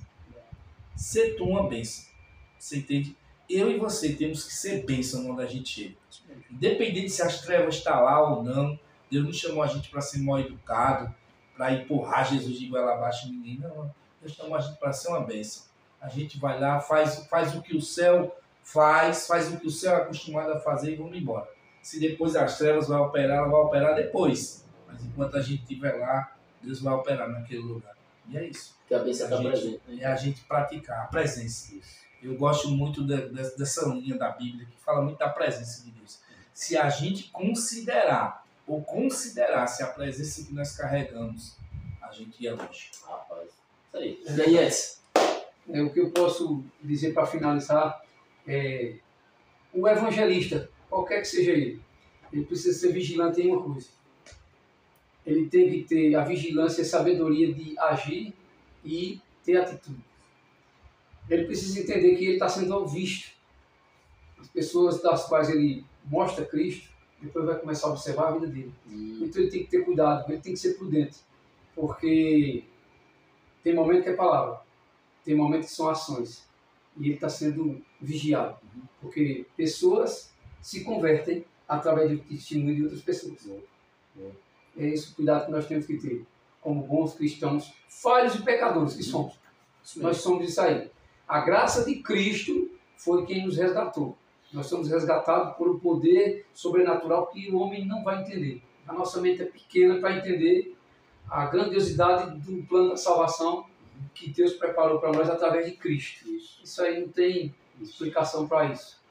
Ser tu uma bênção. Você entende? Eu e você temos que ser bênção quando a gente chega. Independente se as trevas estão lá ou não, Deus não chamou a gente para ser mal educado, para empurrar Jesus de goela abaixo em ninguém, não. Deus chamou a gente para ser uma bênção. A gente vai lá, faz o que o céu faz o que o céu é acostumado a fazer e vamos embora. Se depois as trevas vai operar, ela vai operar depois. Mas enquanto a gente estiver lá, Deus vai operar naquele lugar. E é isso. Que a bênção está presente. É a gente praticar a presença. Eu gosto muito dessa linha da Bíblia que fala muito da presença de Deus. Se a gente considerasse a presença que nós carregamos, a gente ia longe. Rapaz, isso aí. E aí, Edson? O que eu posso dizer para finalizar é o evangelista, qualquer que seja ele precisa ser vigilante em uma coisa. Ele tem que ter a vigilância e a sabedoria de agir e ter atitude. Ele precisa entender que ele está sendo visto. As pessoas das quais ele mostra Cristo, depois vai começar a observar a vida dele. Então ele tem que ter cuidado, ele tem que ser prudente. Porque tem momento que é palavra, tem momento que são ações. E ele está sendo vigiado. Porque pessoas se convertem através do testemunho de outras pessoas. É esse o cuidado que nós temos que ter. Como bons cristãos, falhos e pecadores que somos. Nós somos isso aí. A graça de Cristo foi quem nos resgatou. Nós somos resgatados por um poder sobrenatural que o homem não vai entender. A nossa mente é pequena para entender a grandiosidade do plano da salvação que Deus preparou para nós através de Cristo. Isso aí não tem explicação para isso.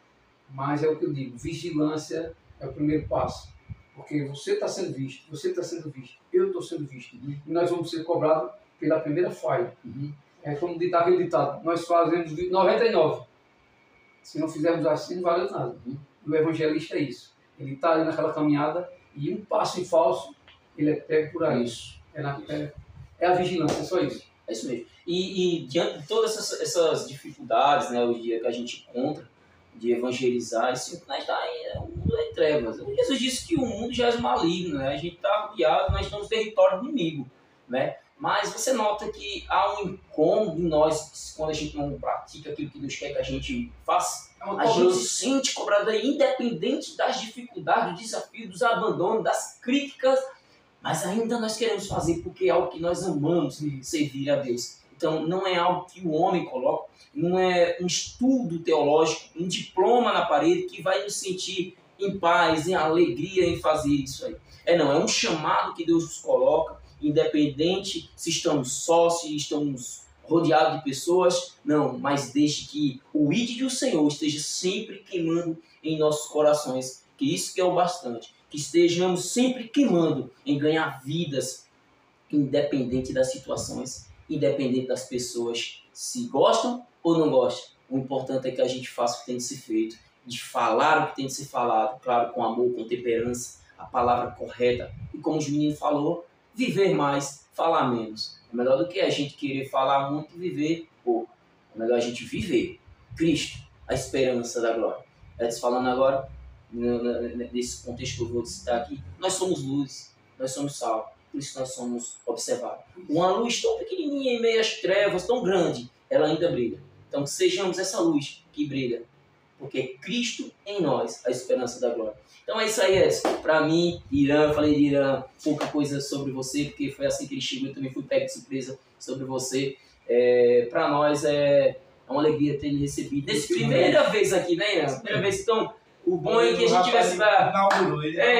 Mas é o que eu digo, vigilância é o primeiro passo. Porque você está sendo visto, você está sendo visto, eu estou sendo visto. E nós vamos ser cobrados pela primeira falha. É como está aquele ditado, nós fazemos 99. Se não fizermos assim, não valeu nada. O evangelista é isso. Ele está ali naquela caminhada e um passo em falso, ele é pego por aí. É a vigilância, é só isso. É isso mesmo. E diante de todas essas dificuldades, né, hoje em dia que a gente encontra, de evangelizar, esse mundo está o mundo é em trevas. Jesus disse que o mundo já é maligno, né? A gente está rodeado, nós estamos no território do inimigo, né? Mas você nota que há um incômodo em nós quando a gente não pratica aquilo que Deus quer que a gente faça. A gente se sente cobrado aí, independente das dificuldades, dos desafios, dos abandonos, das críticas, mas ainda nós queremos fazer porque é algo que nós amamos, servir a Deus. Então não é algo que o homem coloca, não é um estudo teológico, um diploma na parede que vai nos sentir em paz, em alegria em fazer isso aí. É um chamado que Deus nos coloca, independente se estamos sós, se estamos rodeados de pessoas, mas deixe que o ID do Senhor esteja sempre queimando em nossos corações, que isso que é o bastante, que estejamos sempre queimando em ganhar vidas, independente das situações, independente das pessoas, se gostam ou não gostam. O importante é que a gente faça o que tem de ser feito, de falar o que tem de ser falado, claro, com amor, com temperança, a palavra correta, e como o menino falou, viver mais, falar menos. É melhor do que a gente querer falar muito e viver pouco. É melhor a gente viver Cristo, a esperança da glória. Edson falando agora, nesse contexto que eu vou citar aqui, nós somos luz, nós somos sal, por isso nós somos observados. Uma luz tão pequenininha em meio às trevas, tão grande, ela ainda brilha. Então que sejamos essa luz que brilha, porque Cristo em nós, a esperança da glória. Então é isso aí, Edson. Para mim, Irã, eu falei de Irã, pouca coisa sobre você, porque foi assim que ele chegou, eu também fui pego de surpresa sobre você. Para nós é uma alegria ter ele recebido. Nessa primeira vez aqui, né, Irã? Primeira vez, então, o bom é que a gente tivesse...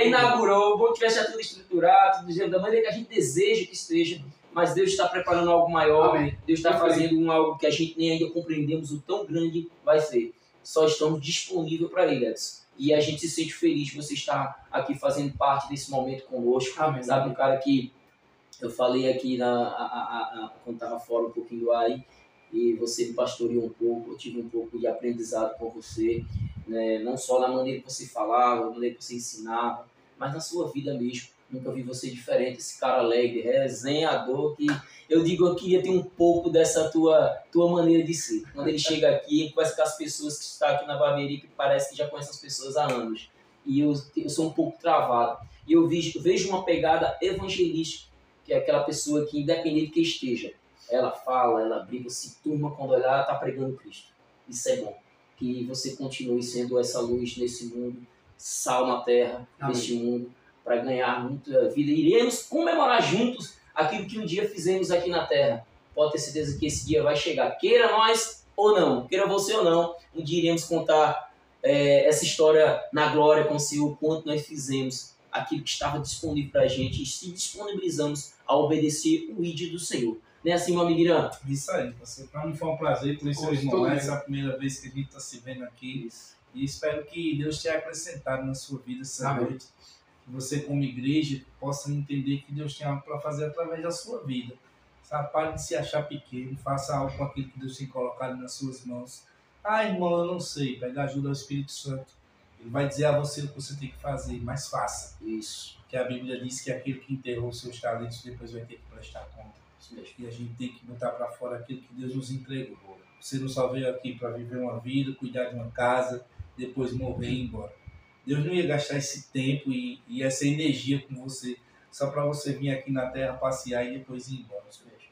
Inaugurou, o bom é que tivesse já tudo estruturado, tudo da maneira que a gente deseja que esteja, mas Deus está preparando algo maior. Amém. Deus está fazendo algo que a gente nem ainda compreendemos o tão grande vai ser. Só estamos disponíveis para ele, Edson. E a gente se sente feliz de você estar aqui fazendo parte desse momento conosco. Amém. Sabe, um cara que eu falei aqui quando estava fora um pouquinho do ar, e você me pastoreou um pouco, eu tive um pouco de aprendizado com você, né? Não só na maneira que você falava, na maneira que você ensinava, mas na sua vida mesmo. Nunca vi você diferente, esse cara alegre, resenhador, que eu digo, eu queria ter um pouco dessa tua maneira de ser. Quando ele chega aqui, conversa com as pessoas que estão aqui na barbearia, que parece que já conhece as pessoas há anos. E eu sou um pouco travado. E eu vejo uma pegada evangelística, que é aquela pessoa que, independente de que esteja, ela fala, ela briga, se turma, quando olhar, ela está pregando Cristo. Isso é bom. Que você continue sendo essa luz nesse mundo, sal na terra, neste mundo, para ganhar muita vida. Iremos comemorar juntos aquilo que um dia fizemos aqui na terra. Pode ter certeza que esse dia vai chegar. Queira nós ou não, queira você ou não, um dia iremos contar essa história na glória com o Senhor, o quanto nós fizemos aquilo que estava disponível para a gente e se disponibilizamos a obedecer o ID do Senhor. Não é assim, meu amigo Irã? Isso aí. Para mim foi um prazer conhecer seu irmão. Essa é a primeira vez que a gente está se vendo aqui. Isso. E espero que Deus tenha acrescentado na sua vida essa noite. Que você, como igreja, possa entender que Deus tem algo para fazer através da sua vida. Sabe? Pare de se achar pequeno. Faça algo com aquilo que Deus tem colocado nas suas mãos. Ah, irmão, eu não sei. Pega a ajuda do Espírito Santo. Ele vai dizer a você o que você tem que fazer, mas faça. Isso. Porque a Bíblia diz que aquele que enterrou os seus talentos depois vai ter que prestar conta. E a gente tem que botar para fora aquilo que Deus nos entregou. Você não só veio aqui para viver uma vida, cuidar de uma casa, depois morrer e ir embora. Deus não ia gastar esse tempo e essa energia com você só para você vir aqui na terra passear e depois ir embora.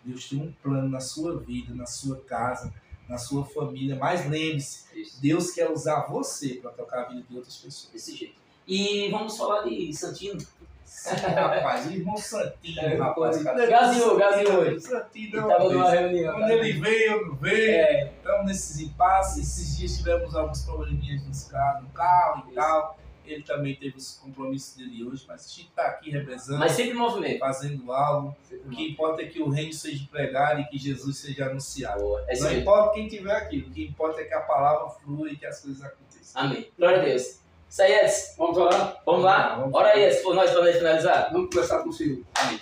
Deus tem um plano na sua vida, na sua casa, na sua família. Mas lembre-se, Deus quer usar você para tocar a vida de outras pessoas. Desse jeito. E vamos falar de Santinho. Sim, rapaz, irmão Santinho, rapaz. Gazinho. Santinho, não. Estava numa reunião. Quando ele veio, eu não veio. Estamos nesses impasses. Esses dias tivemos alguns probleminhas no carro e tal. Ele também teve os compromissos dele hoje, mas a gente está aqui revezando. Mas sempre movimento. Fazendo algo. O que importa é que o reino seja pregado e que Jesus seja anunciado. Não aí. Importa quem tiver aqui. O que importa é que a palavra flua e que as coisas aconteçam. Amém. Glória a Deus. Isso aí, Edson. Vamos orar? Vamos lá? Ora aí, Edson, por nós, para nós finalizar. Vamos conversar com o Senhor. Amém.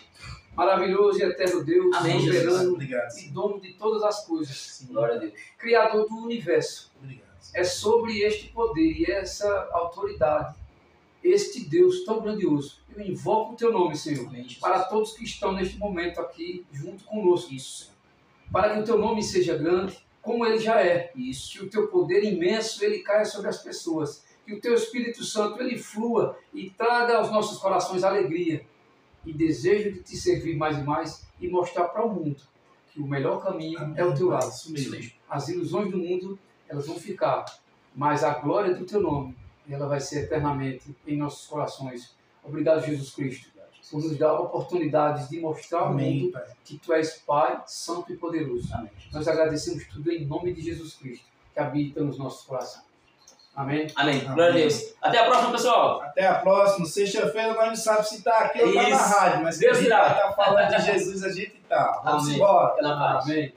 Maravilhoso e eterno Deus, Amém, soberano Obrigado. e dono de todas as coisas. Sim. Glória a Deus. Criador do universo. Obrigado. É sobre este poder e essa autoridade, este Deus tão grandioso. Eu invoco o teu nome, Senhor, Amém, para todos que estão neste momento aqui junto conosco. Isso, Senhor. Para que o teu nome seja grande, como ele já é. Isso. Que o teu poder imenso ele caia sobre as pessoas. Que o teu Espírito Santo ele flua e traga aos nossos corações alegria e desejo de te servir mais e mais e mostrar para o mundo que o melhor caminho é o teu lado. Isso mesmo. As ilusões do mundo elas vão ficar, mas a glória do teu nome ela vai ser eternamente em nossos corações. Obrigado, Jesus Cristo, por nos dar oportunidades de mostrar ao mundo que tu és Pai, Santo e Poderoso. Amém. Nós agradecemos tudo em nome de Jesus Cristo, que habita nos nossos corações. Amém? Amém. Glória a Deus. Até a próxima, pessoal. Até a próxima. Sexta-feira nós não sabemos se está aqui ou está na rádio, mas Deus se irá. está falando de Jesus, a gente está. Vamos Amém. embora. Pela paz. Amém.